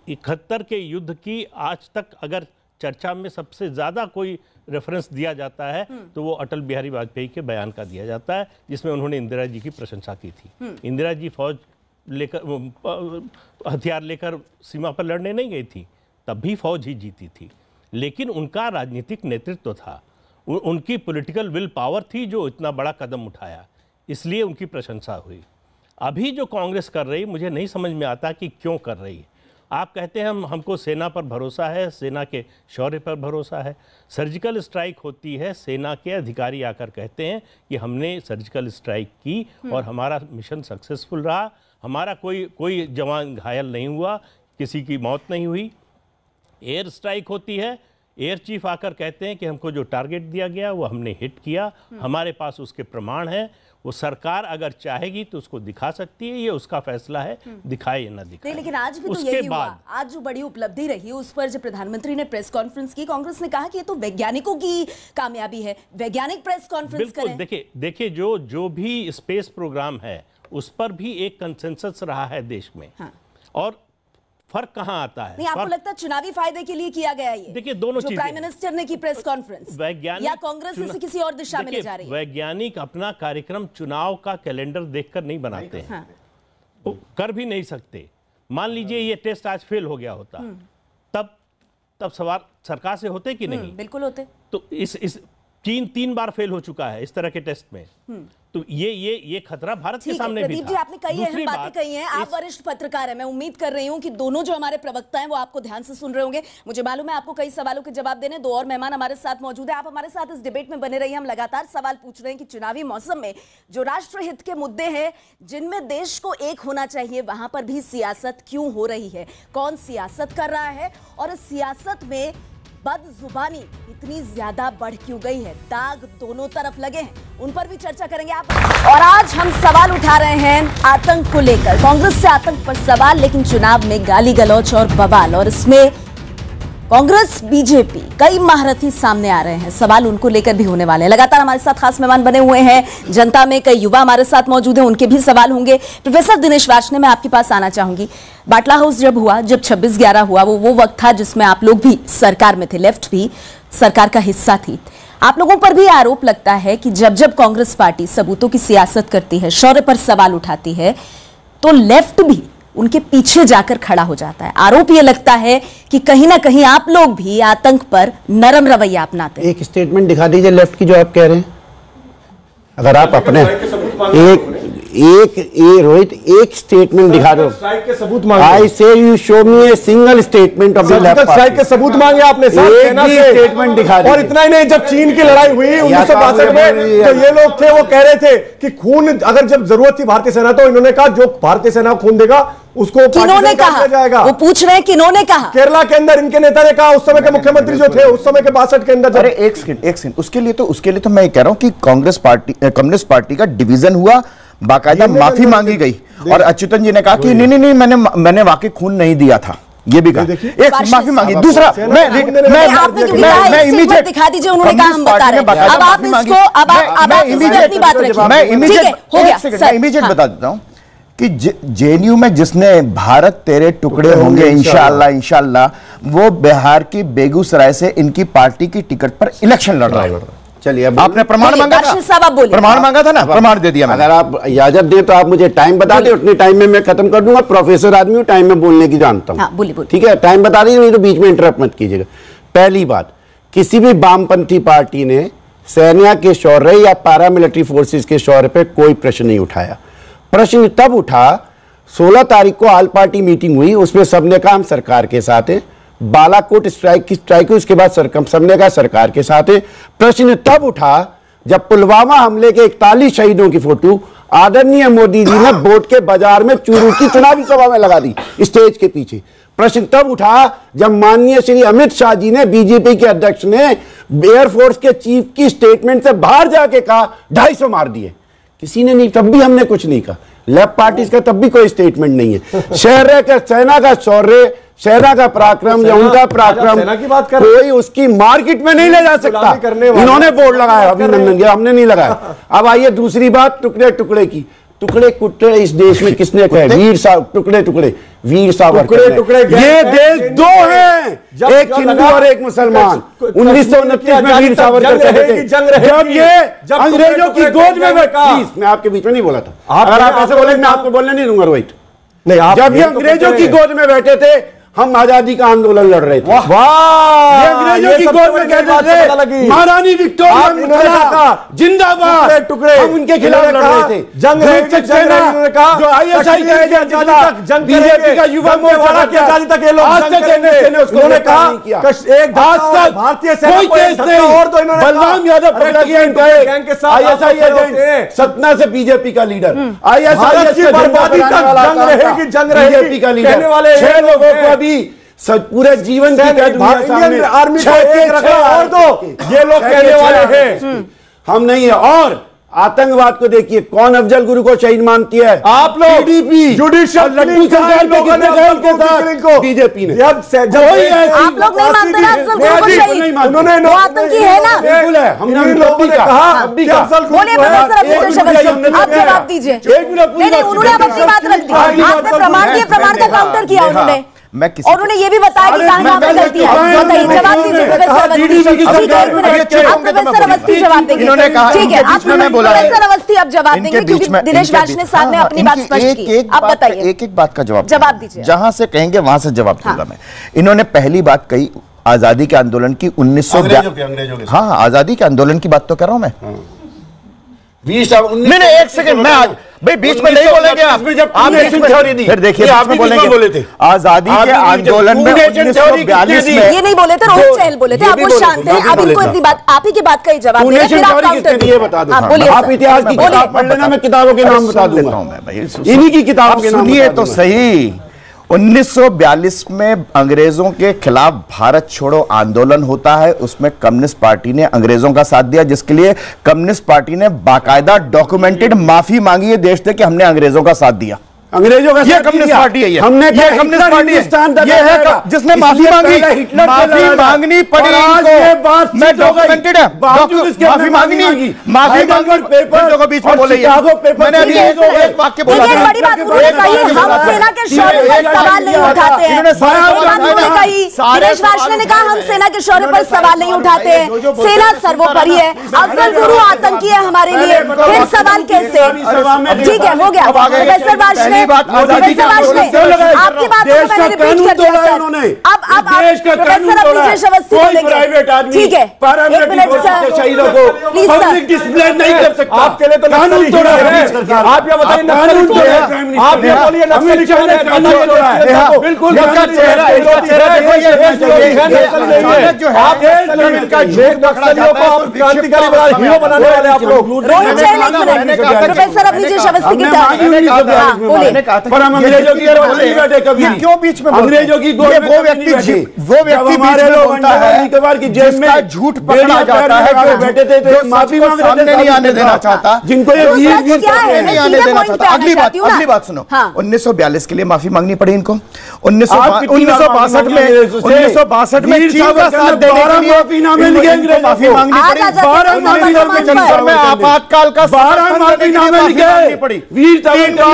71 के युद्ध की आज तक अगर चर्चा में सबसे ज़्यादा कोई रेफरेंस दिया जाता है तो वो अटल बिहारी वाजपेयी के बयान का दिया जाता है, जिसमें उन्होंने इंदिरा जी की प्रशंसा की थी। इंदिरा जी फौज लेकर, हथियार लेकर सीमा पर लड़ने नहीं गई थी, तब भी फौज ही जीती थी। लेकिन उनका राजनीतिक नेतृत्व था, उनकी पॉलिटिकल विल पावर थी जो इतना बड़ा कदम उठाया, इसलिए उनकी प्रशंसा हुई। अभी जो कांग्रेस कर रही, मुझे नहीं समझ में आता कि क्यों कर रही है। आप कहते हैं हमको सेना पर भरोसा है, सेना के शौर्य पर भरोसा है। सर्जिकल स्ट्राइक होती है, सेना के अधिकारी आकर कहते हैं कि हमने सर्जिकल स्ट्राइक की और हमारा मिशन सक्सेसफुल रहा, हमारा कोई जवान घायल नहीं हुआ, किसी की मौत नहीं हुई। एयर स्ट्राइक होती है, एयर चीफ आकर कहते हैं कि हमको जो टारगेट दिया गया वो हमने हिट किया, हमारे पास उसके प्रमाण हैं। वो सरकार अगर चाहेगी तो उसको दिखा सकती है, ये उसका फैसला है, दिखाए या ना दिखाए। लेकिन आज भी तो यही हुआ। आज जो बड़ी उपलब्धि रही उस पर जब प्रधानमंत्री ने प्रेस कॉन्फ्रेंस की, कांग्रेस ने कहा कि ये तो वैज्ञानिकों की कामयाबी है, वैज्ञानिक प्रेस कॉन्फ्रेंस करें। देखिए जो भी स्पेस प्रोग्राम है उस पर भी एक कंसेंसस रहा है देश में। और फर्क कहां आता है? नहीं, आपको लगता है चुनावी फायदे के लिए किया गया ये? देखिए दोनों चीजें, प्राइम मिनिस्टर ने की प्रेस कॉन्फ्रेंस, वैज्ञानिक या कांग्रेस इसे किसी और दिशा में ले जा रही है? वैज्ञानिक अपना कार्यक्रम चुनाव का कैलेंडर देखकर नहीं बनाते हैं। हाँ। कर भी नहीं सकते। मान लीजिए ये टेस्ट आज फेल हो गया होता, तब सवाल सरकार से होते कि नहीं? बिल्कुल होते। तो इस तीन बार फेल हो चुका है इस तरह के टेस्ट में, तो ये खतरा भारत के सामने भी था। प्रदीप जी, आपने कई अहम बातें कही हैं। आप वरिष्ठ पत्रकार हैं, मैं उम्मीद कर रही हूं कि दोनों जो हमारे प्रवक्ता हैं वो आपको ध्यान से सुन रहे होंगे। मुझे मालूम है आपको कई सवालों के जवाब देने। दो और मेहमान हमारे साथ मौजूद है, आप हमारे साथ इस डिबेट में बने रहिए। हम लगातार सवाल पूछ रहे हैं कि चुनावी मौसम में जो राष्ट्रहित के मुद्दे हैं जिनमें देश को एक होना चाहिए, वहां पर भी सियासत क्यों हो रही है, कौन सियासत कर रहा है, और इस सियासत में बदजुबानी इतनी ज्यादा बढ़ क्यों गई है, दाग दोनों तरफ लगे हैं, उन पर भी चर्चा करेंगे आप। और आज हम सवाल उठा रहे हैं आतंक को लेकर। कांग्रेस से आतंक पर सवाल, लेकिन चुनाव में गाली गलौच और बवाल, और इसमें कांग्रेस बीजेपी कई महारथी सामने आ रहे हैं। सवाल उनको लेकर भी होने वाले हैं। लगातार हमारे साथ खास मेहमान बने हुए हैं जनता में, कई युवा हमारे साथ मौजूद हैं, उनके भी सवाल होंगे। प्रोफेसर दिनेश वार्ष्णेय, मैं आपके पास आना चाहूंगी। बाटला हाउस जब 26/11 हुआ, वो वक्त था जिसमें आप लोग भी सरकार में थे, लेफ्ट भी सरकार का हिस्सा थी। आप लोगों पर भी आरोप लगता है कि जब कांग्रेस पार्टी सबूतों की सियासत करती है, शौर्य पर सवाल उठाती है, तो लेफ्ट भी उनके पीछे जाकर खड़ा हो जाता है। आरोप ये लगता है कि कहीं ना कहीं आप लोग भी आतंक पर नरम रवैया अपनाते हैं। एक स्टेटमेंट दिखा दीजिए लेफ्ट की जो आप कह रहे हैं। अगर आप अपने रोहित एक स्टेटमेंट दिखा दो। आई से you show me a single statement of the left party. Strike के सबूत मांगे आपने, सेना से स्टेटमेंट दिखा दिया। और इतना ही नहीं, जब चीन की लड़ाई हुई 1962 में, तो ये लोग थे, वो कह रहे थे कि खून, अगर जब जरूरत थी भारतीय सेना, तो इन्होंने कहा जो भारतीय सेना खून देगा उसको किन्होंने कहा जाएगा। वो पूछ रहे हैं किन्होंने कहा। केरला के अंदर इनके नेता ने कहा, उस समय के मुख्यमंत्री जो थे उस समय के 62 के अंदर। अरे एक सेकंड, उसके लिए तो मैं कह रहा हूं कि कम्युनिस्ट पार्टी का डिवीजन हुआ, बाकायदा माफी मांगी गई, और अच्युतन जी ने कहा कि नहीं मैंने वाकई खून नहीं दिया था, ये भी कहा, एक माफी मांगी। दूसरा मैं इमीडिएट दिखा दीजिए, उन्होंने कहा हम बता रहे हैं। अब आप इसको अब इमीडिएट बात रखिए। मैं इमीडिएट बता देता हूं कि जेएनयू में जिसने भारत तेरे टुकड़े होंगे इंशाअल्लाह, वो बिहार की बेगूसराय से इनकी पार्टी की टिकट पर इलेक्शन लड़ रहा है। चलिए, आपने प्रमाण मांगा था, प्रमाण मांगा था ना, प्रमाण दे दिया। अगर आप इजाजत दें तो आप मुझे टाइम बता दें, उतने टाइम में मैं खत्म कर दूंगा। प्रोफेसर आदमी हूं, टाइम में बोलने की जानता हूं। ठीक है, टाइम बता दीजिए, नहीं तो बीच में इंटरप्ट मत कीजिएगा। पहली बात, किसी भी वामपंथी पार्टी ने सेना के शौर्य या पैरामिलिट्री फोर्सेस के शौर्य पर कोई प्रश्न नहीं उठाया। प्रश्न तब उठा, 16 तारीख को ऑल पार्टी मीटिंग हुई, उसमें सबने कहा हम सरकार के साथ हैं। बालाकोट स्ट्राइक हुई, उसके बाद सबने कहा सरकार के साथ है। प्रश्न तब उठा जब पुलवामा हमले के 41 शहीदों की फोटो आदरणीय मोदी जी ने बोट के बाजार में चूरू की चुनावी सभा में लगा दी, स्टेज के पीछे। प्रश्न तब उठा जब माननीय श्री अमित शाह जी ने, बीजेपी के अध्यक्ष ने, एयरफोर्स के चीफ की स्टेटमेंट से बाहर जाके कहा 250 मार दिए। किसी ने नहीं, तब भी हमने कुछ नहीं कहा। लेफ्ट पार्टीज का तब भी कोई स्टेटमेंट नहीं है। शहर का सेना का शौर्य, सेना का पराक्रम या उनका पराक्रम कोई उसकी मार्केट में नहीं ले जा सकता। इन्होंने बोर्ड लगाया अभिनंदन के, हमने नहीं लगाया। अब आइए दूसरी बात टुकड़े टुकड़े की। टुकड़े टुकड़े इस देश में किसने कहे? वीर साहब टुकड़े टुकड़े, वीर सावरकर। ये देश दो हैं, एक हिंदू और एक मुसलमान। 1929 में वीर सावरकर कहते थे, जब ये अंग्रेजों की गोद में बैठा, मैं आपके बीच में नहीं बोला था, अगर आप ऐसे बोले मैं आपको बोलने नहीं दूंगा रोहित। जब ये अंग्रेजों की गोद में बैठे थे, हम आजादी का आंदोलन लड़ रहे थे। ये अंग्रेजों की गोद में कहते थे महारानी विक्टोरिया जिंदाबाद, टुकड़े हम उनके खिलाफ लड़ रहे थे। जंग जो आईएसआई का एजेंट था, बीजेपी का युवा मोर्चा की आजादी तक ये लोग आज तक उन्होंने कहा एक आज तक भारतीय सेना कोई केस नहीं। और तो इन्होंने बलराम यादव गैंग के साथ आईएसआई एजेंट, सतना से बीजेपी का लीडर, आईएसआई की बर्बादी तक जंग रहेगी, जंग रहेगी बीजेपी का लीडर। 6 लोगों को पूरे जीवन की आर्मी को एक रखा और दो, ये लोग कहने वाले हैं हम नहीं है। और आतंकवाद को देखिए, कौन अफजल गुरु को शहीद मानती है? आप लोग। पीडीपी जुडिशियल लड्डू सरकार पे कितने गए उनके साथ? बीजेपी ने। जब आप लोग नहीं मानते ना अफजल गुरु को शहीद? उन्होंने वो आतंकी है ना? बिल्कुल है। हमने लोगों ने कहा बोलिए प्रोफेसर अभिजीत अवस्थी, आप जवाब दीजिए। नहीं, उन्होंने अपनी बात रख दी, आपने प्रमाण दिए, प्रमाण का काउंटर किया उन्होंने, और उन्होंने ये भी बताया कि कहां वहां पे गलती है। बताइए, जवाब दीजिए प्रोफेसर अवस्थी। आप प्रोफेसर अवस्थी जवाब देंगे, ठीक है? आप प्रोफेसर अवस्थी अब जवाब देंगे, क्योंकि दिनेश बैज ने सामने अपनी बात स्पष्ट की। अब बताइए, एक बात का जवाब दीजिए। जहां से कहेंगे वहां से जवाब दूंगा मैं। इन्होंने पहली बात कही आजादी के आंदोलन की 1900, हाँ आजादी के आंदोलन की बात तो कर रहा हूं मैं। नहीं, एक सेकंड, मैं आज भाई बीच में नहीं बोलेंगे आप फिर देखिए आपने बोले थे आजादी के आंदोलन में 1942 में ये नहीं बोले थे, रोहित चहल बोले थे, आप वो शांत हैं। अब इनको इतनी बात, आप ही की बात का ही जवाब दें, फिर आप काउंटर दिए। बता दो, आप इतिहास की किताब पढ़ लेना, मैं किताबों के नाम बता दूंगा मैं, इन्हीं की किताबों के नाम। सुनिए तो सही, 1942 में अंग्रेजों के खिलाफ भारत छोड़ो आंदोलन होता है, उसमें कम्युनिस्ट पार्टी ने अंग्रेजों का साथ दिया, जिसके लिए कम्युनिस्ट पार्टी ने बाकायदा डॉक्यूमेंटेड माफी मांगी है देश से कि हमने अंग्रेजों का साथ दिया। अंग्रेजों का ये कम्युनिस्ट पार्टी है, हमने ये कम्युनिस्ट पार्टी है, ये है जिसने माफी मांगी, माफी मांगनी पड़ी इनको। मैं डॉक्यूमेंटेड है, माफी मांगनी, माफी मांगी बीच में बोले। मैंने अभी एक वाक्य बोला था, बड़ी बात उन्होंने कही, हम सेना के शौर्य पर सवाल नहीं उठाते हैं। उन्होंने कही, दिनेश वार्ष्णेय ने कहा हम सेना के शौर्य पर सवाल नहीं उठाते हैं, सेना सर्वोपरि है, अफजल गुरु आतंकी है हमारे लिए, फिर सवाल कैसे? ठीक है, हो गया। प्रोफेसर वार्ष्णेय, आपकी बात को मैंने रिपीट कर दिया सर। अब प्रोफेसर अभिजीत अवस्थी बोलेंगे, ठीक है? एक minute sir, please sir. Discipline नहीं कर सकता, आपके लिए तो कानून तोड़ा है। आप ये बताइए, कानून तोड़ा है, आप ये बोलिए नक्सली ने कानून तोड़ा है। बिल्कुल, इसका चेहरा जो है आप नक्सलियों को आप क्रांतिकारी हीरो बनाने वाले आप लोग। रोहित चहल, प्रोफेसर अभिजीत अवस्थी की तरफ बोलिए। पर हम अंग्रेजों की बैठे कभी क्यों बीच में अंग्रेजों की वो व्यक्ति बीच में बोलता है कि जेल में झूठ पकड़ा जाता है, बैठे थे तो माफी सामने नहीं आने देना चाहता, जिनको ये नहीं आने देना चाहता। अगली बात सुनो, 1942 के लिए माफी मांगनी पड़ी इनको। 1962 में चीन का साथ देने के लिए माफी मांगनी पड़ी। आपातकाल का मांगनी पड़ी,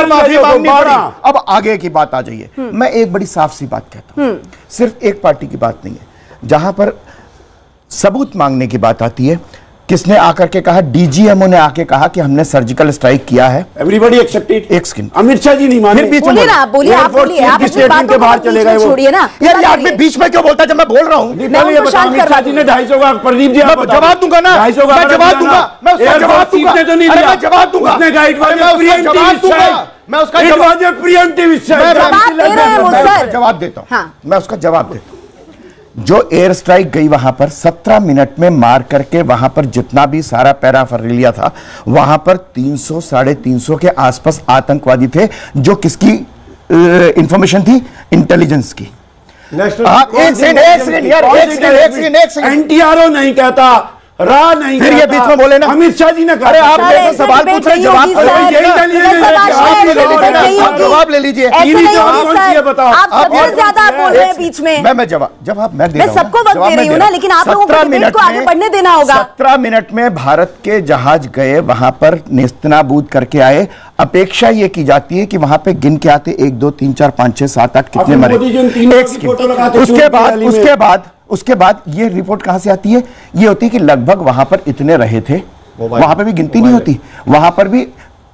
माफी मांगनी पड़ी। अब आगे की बात आ जाइए, मैं एक बड़ी साफ सी बात कहता हूं, सिर्फ एक पार्टी की बात नहीं है। जहां पर सबूत मांगने की बात आती है, किसने आकर के कहा? डीजीएमओ ने आके कहा कि हमने सर्जिकल स्ट्राइक किया है। Everybody accepted. एक सेकंड, अमित शाह जी नहीं माने। फिर बीच में बोलिए, आप बोलिए, आप के बाहर चले गए, छोड़िए ना यार। बीच में क्यों बोलता जब मैं बोल रहा हूं? अमित शाह जी ने 250 का प्रदीप जी जवाब दूंगा ना, 250 का जवाब दूंगा, मैं उसका जवाब दूंगा, मैं जवाब दूंगा, उसने गाइड मैं उसका जवाब देता हूं, मैं उसका जवाब देता हूं। जो एयर स्ट्राइक गई वहां पर 17 मिनट में मार करके, वहां पर जितना भी सारा पैराफर्रेलिया था, वहां पर 300 साढ़े 300 के आसपास आतंकवादी थे। जो किसकी इंफॉर्मेशन थी? इंटेलिजेंस की। एनटीआरओ नहीं कहता राह नहीं, फिर ये बीच में बोले ना अमित शाह जी ने कहा। अरे आप मेरे से सवाल पूछ रहे, जवाब जवाब ले लीजिए। आप सबसे ज्यादा बोल रहे हैं बीच में। मैं जवाब मैं दे रहा हूं, सबको वक्त दे रही हूं ना, लेकिन आप लोगों को डिबेट को आगे बढ़ने देना होगा। 17 मिनट में भारत के जहाज गए, वहां पर नेस्तनाबूद करके आए। अपेक्षा ये की जाती है कि वहां पे गिन के आते 1 2 3 4 5 6 7 8 कितने मरे। उसके बाद ये रिपोर्ट कहां से आती है? ये होती है कि लगभग वहां पर इतने रहे थे, वहां पर भी गिनती नहीं होती, वहां पर भी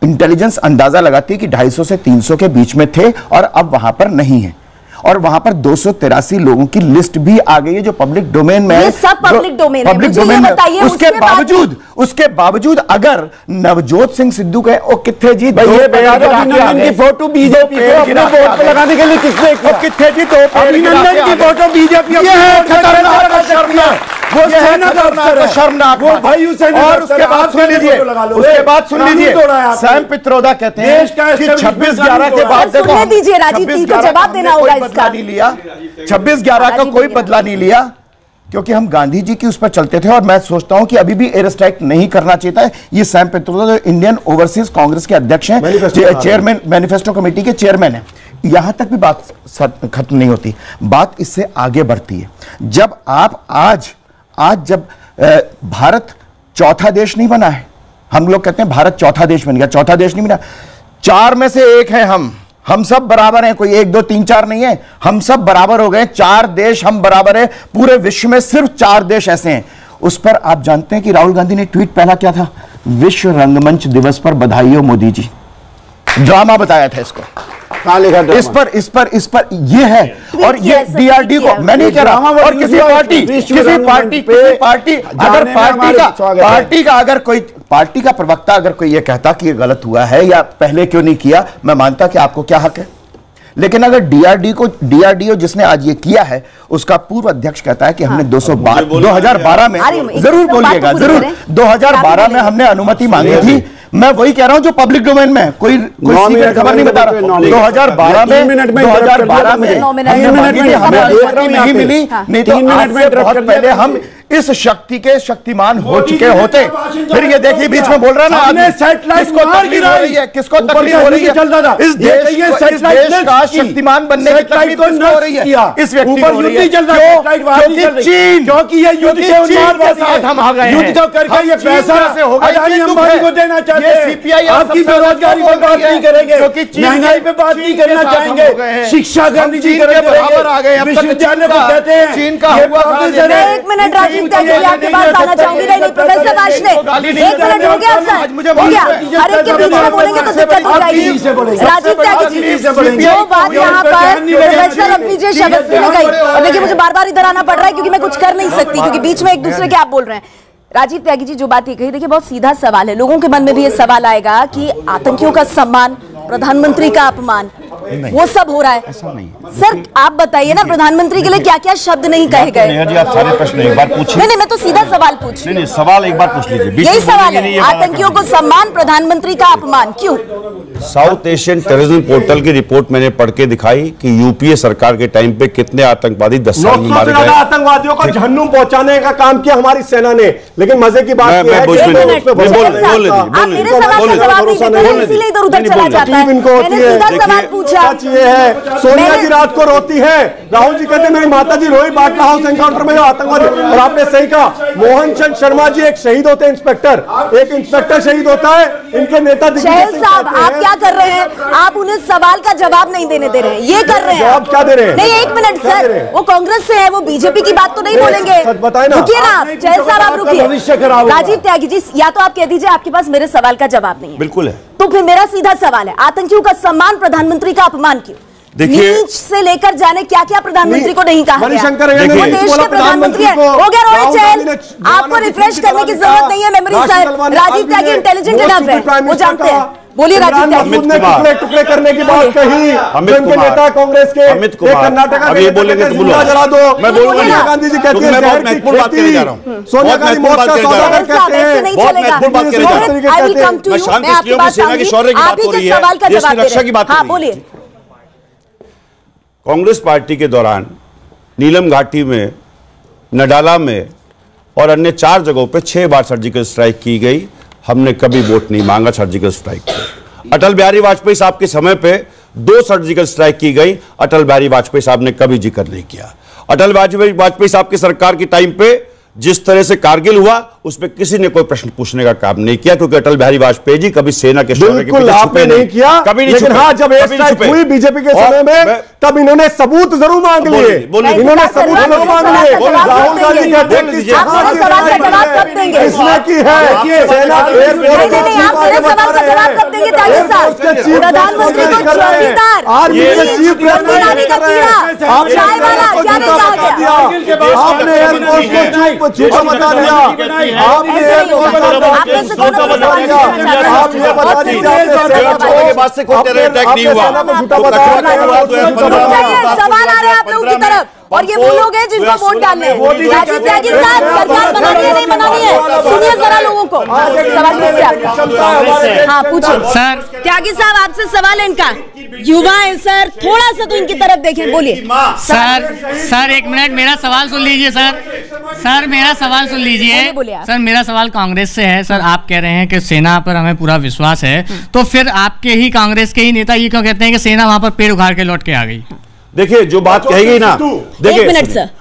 इंटेलिजेंस अंदाजा लगाती है कि 250 से 300 के बीच में थे और अब वहां पर नहीं है। और वहां पर 283 लोगों की लिस्ट भी आ गई है जो पब्लिक डोमेन में है। ये सब पब्लिक डोमेन है, मुझे ये बताइए। उसके बावजूद अगर नवजोत सिंह सिद्धू के ओ किथे जी अभिनंदन की फोटो बीजेपी को अपने वोट पे लगाने के लिए किसने किथे जी तो अभिनंदन की फोटो बीजेपी शर्मनाक वो भाई हुसैन। और उसके बाद सुन लीजिए सैम पित्रोदा कहते हैं कि 26/11 के बाद सुनने दीजिए, राजीव जी को जवाब देना होगा इसका। 26/11 का कोई बदला नहीं लिया क्योंकि हम गांधी जी की उस पर चलते थे और मैं सोचता हूं कि अभी भी एयर स्ट्राइक नहीं करना चाहिए था। ये सैम पित्रोदा जो इंडियन ओवरसीज कांग्रेस के अध्यक्ष हैं, चेयरमैन, मैनिफेस्टो कमेटी के चेयरमैन हैं, यहां तक भी बात खत्म नहीं होती, बात इससे आगे बढ़ती है। जब आप आज जब भारत चौथा देश नहीं बना है, हम लोग कहते हैं भारत चौथा देश बन गया, चौथा देश नहीं बना, 4 में से 1 है हम सब बराबर हैं, कोई 1 2 3 4 नहीं है, हम सब बराबर हो गए, 4 देश हम बराबर है, पूरे विश्व में सिर्फ 4 देश ऐसे हैं। उस पर आप जानते हैं कि राहुल गांधी ने ट्वीट पहला क्या था? विश्व रंगमंच दिवस पर बधाई हो मोदी जी। ड्रामा बताया था इसको, इस पर ये है। और ये डीआरडी को मैं नहीं कह रहा, और किसी पार्टी का प्रवक्ता अगर कोई ये कहता कि ये गलत हुआ है या पहले क्यों नहीं किया, मैं मानता कि आपको क्या हक है। लेकिन अगर डीआरडीओ जिसने आज ये किया है उसका पूर्व अध्यक्ष कहता है कि हमने 2012 में, जरूर बोलिएगा, जरूर 2012 में हमने अनुमति मांगी थी। मैं वही कह रहा हूं जो पब्लिक डोमेन में, कोई सीक्रेट खबर नहीं बता रहा। 2012 में हमें नहीं मिली, नहीं तो आज से बहुत पहले हम इस शक्ति के शक्तिमान हो चुके होते। फिर ये देखिए बीच में बोल रहा ना, किसको तकलीफ हो रही है, किसको तकलीफ हो रही है? इस देश का शक्तिमान बनने की तकलीफ किसको हो रही है? इस व्यक्ति को हो रही है। क्योंकि चीन, क्योंकि ये युद्ध के साथ हम आ गए, युद्ध को करके ये पैसा से होगा, अंबानी को देना चाहते हैं। आपकी बेरोजगारी पर बात नहीं करेंगे, महंगाई पे बात नहीं करना चाहेंगे, शिक्षा गांधी जी बराबर आ गए, विश्वविद्यालय को कहते हैं चीन का। 1 मिनट राजीव त्यागी आपके पास आना चाहूंगी। नहीं प्रोफेसर वार्ष्णेय, 1 मिनट हो गया सर, हो गया। हर एक के बीच में बोलेंगे तो दिक्कत हो जाएगी। राजीव त्यागी जी, जो बात यहाँ पर प्रोफेसर अभिजीत अवस्थी ने कही, और देखिए मुझे बार बार इधर आना पड़ रहा है क्योंकि मैं कुछ कर नहीं सकती, क्योंकि बीच में एक दूसरे के आप बोल रहे हैं। राजीव त्यागी जी जो बात ये कही, देखिए बहुत सीधा सवाल है, लोगों के मन में भी ये सवाल आएगा कि आतंकियों का सम्मान, प्रधानमंत्री का अपमान, वो सब हो रहा है। ऐसा नहीं सर, आप बताइए ना, प्रधानमंत्री के लिए क्या क्या शब्द नहीं कहे गए? नेहा जी, आप सारे प्रश्न एक बार पूछिए। नहीं, मैं तो सीधा सवाल पूछ नहीं, सवाल एक बार पूछ लीजिए। यही सवाल है, आतंकियों को सम्मान, प्रधानमंत्री का अपमान, क्यों? साउथ एशियन टेररिज्म पोर्टल की रिपोर्ट मैंने पढ़ के दिखाई कि यूपीए सरकार के टाइम पे कितने आतंकवादी 10 साल में मारे गए। आतंकवादियों को जहन्नुम पहुंचाने का काम किया हमारी सेना ने। लेकिन मजे की बात सोनिया जी रात को रोती है, राहुल जी कहते मेरी माता जी रोई बाटला हाउस एनकाउंटर में जो आतंकवादी। और आपने सही कहा, मोहन चंद शर्मा जी एक शहीद होते हैं, इंस्पेक्टर, एक इंस्पेक्टर शहीद होता है, इनके नेता साहब आप क्या कर रहे हैं? आप उन्हें सवाल का जवाब नहीं देने दे रहे हैं, ये कर रहे हैं। जवाब क्या दे रहे हैं? नहीं, 1 मिनट सर, वो कांग्रेस से है, वो बीजेपी की बात तो नहीं बोलेंगे। बताए ना, रुकिए ना आप, चहल साहब आप रुकिए। राजीव त्यागी जी, या तो आप कह दीजिए आपके पास मेरे सवाल का जवाब नहीं है। बिल्कुल है। तो फिर मेरा सीधा सवाल है, आतंकियों का सम्मान, प्रधानमंत्री का अपमान क्यों? नीच से लेकर जाने क्या क्या प्रधानमंत्री को नहीं कहा गया? वो देश के प्रधानमंत्री है। हो गया रोहित चहल, आपको रिफ्रेश करने की जरूरत नहीं है मेमोरी साहब। राजीव त्यागी इंटेलिजेंट इनफ है, वो जानते हैं। बोलिए राजीव त्यागी। टुकड़े करने की बात कही, उनके नेता कांग्रेस के कर्नाटक अब ये बोलेंगे तो बोलो, जला दो। मैं बोलूंगा, सोनिया गांधी जी कहती है बहुत महत्वपूर्ण बात करने जा रहा हूं, सोनिया गांधी मौत का सौदागर कहते हैं, बहुत महत्वपूर्ण बात करने जा रहा हूं। मैं शांति इसलिए की सेना के शौर्य की बात हो रही है, देश की रक्षा की बात हो रही है। कांग्रेस पार्टी के दौरान नीलम घाटी में, नडाला में और अन्य 4 जगहों पे 6 बार सर्जिकल स्ट्राइक की गई। हमने कभी वोट नहीं मांगा सर्जिकल स्ट्राइक पे। अटल बिहारी वाजपेयी साहब के समय पे 2 सर्जिकल स्ट्राइक की गई, अटल बिहारी वाजपेयी साहब ने कभी जिक्र नहीं किया। अटल वाजपेयी साहब की सरकार की टाइम पे जिस तरह से कारगिल हुआ उसमें किसी ने कोई प्रश्न पूछने का काम नहीं किया, क्योंकि अटल बिहारी वाजपेयी जी कभी सेना के शौर्य के पीछे छुपे नहीं किया, कभी नहीं लेकिन छुपे, हाँ, जब एयर स्ट्राइक हुई बीजेपी के समय में तब इन्होंने सबूत जरूर मांग लिए। इन्होंने सबूत जरूर मांग लिए। राहुल गांधी कहते हैं इसने की है सेना झूठा बता दिया। आपने सवाल आ रहे हैं आप लोगों की तरफ, और ये वो लोग हैं जिनको वोट डालने हैं। राजीव त्यागी साहब, सरकार बनानी है नहीं बनानी है, सुनिए जरा लोगों को। सवाल किससे? हाँ पूछिए सर। त्यागी साहब आपसे सवाल है इनका, युवा है सर, थोड़ा सा तो इनकी तरफ देखें, बोलिए सर। एक मिनट, मेरा सवाल सुन लीजिए सर मेरा सवाल सुन लीजिए सर। मेरा सवाल कांग्रेस से है सर। आप कह रहे हैं कि सेना पर हमें पूरा विश्वास है, तो फिर आपके ही कांग्रेस के ही नेता ये क्यों कहते हैं कि सेना वहां पर पेड़ उखाड़ के लौट के आ गई? देखिए जो बात कही गई ना, देखिए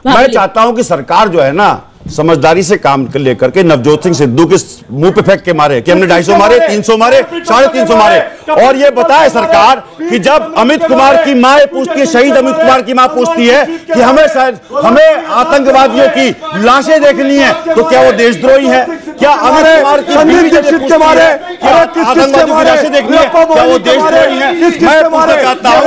मैं चाहता हूं कि सरकार जो है ना समझदारी से काम लेकर के नवजोत सिंह सिद्धू के मुंह पे फेंक के मारे कि हमने 250 मारे, 300 मारे, 350 मारे, और ये बताए सरकार कि जब अमित कुमार की मां पूछती है, शहीद अमित कुमार की मां पूछती है कि हमें आतंकवादियों की लाशें देखनी है, तो क्या वो देशद्रोही है? क्या अमित कुमार की आतंकवादियों की लाशें देखनी है, क्या वो देशद्रोही है? मैं पूछना चाहता हूँ,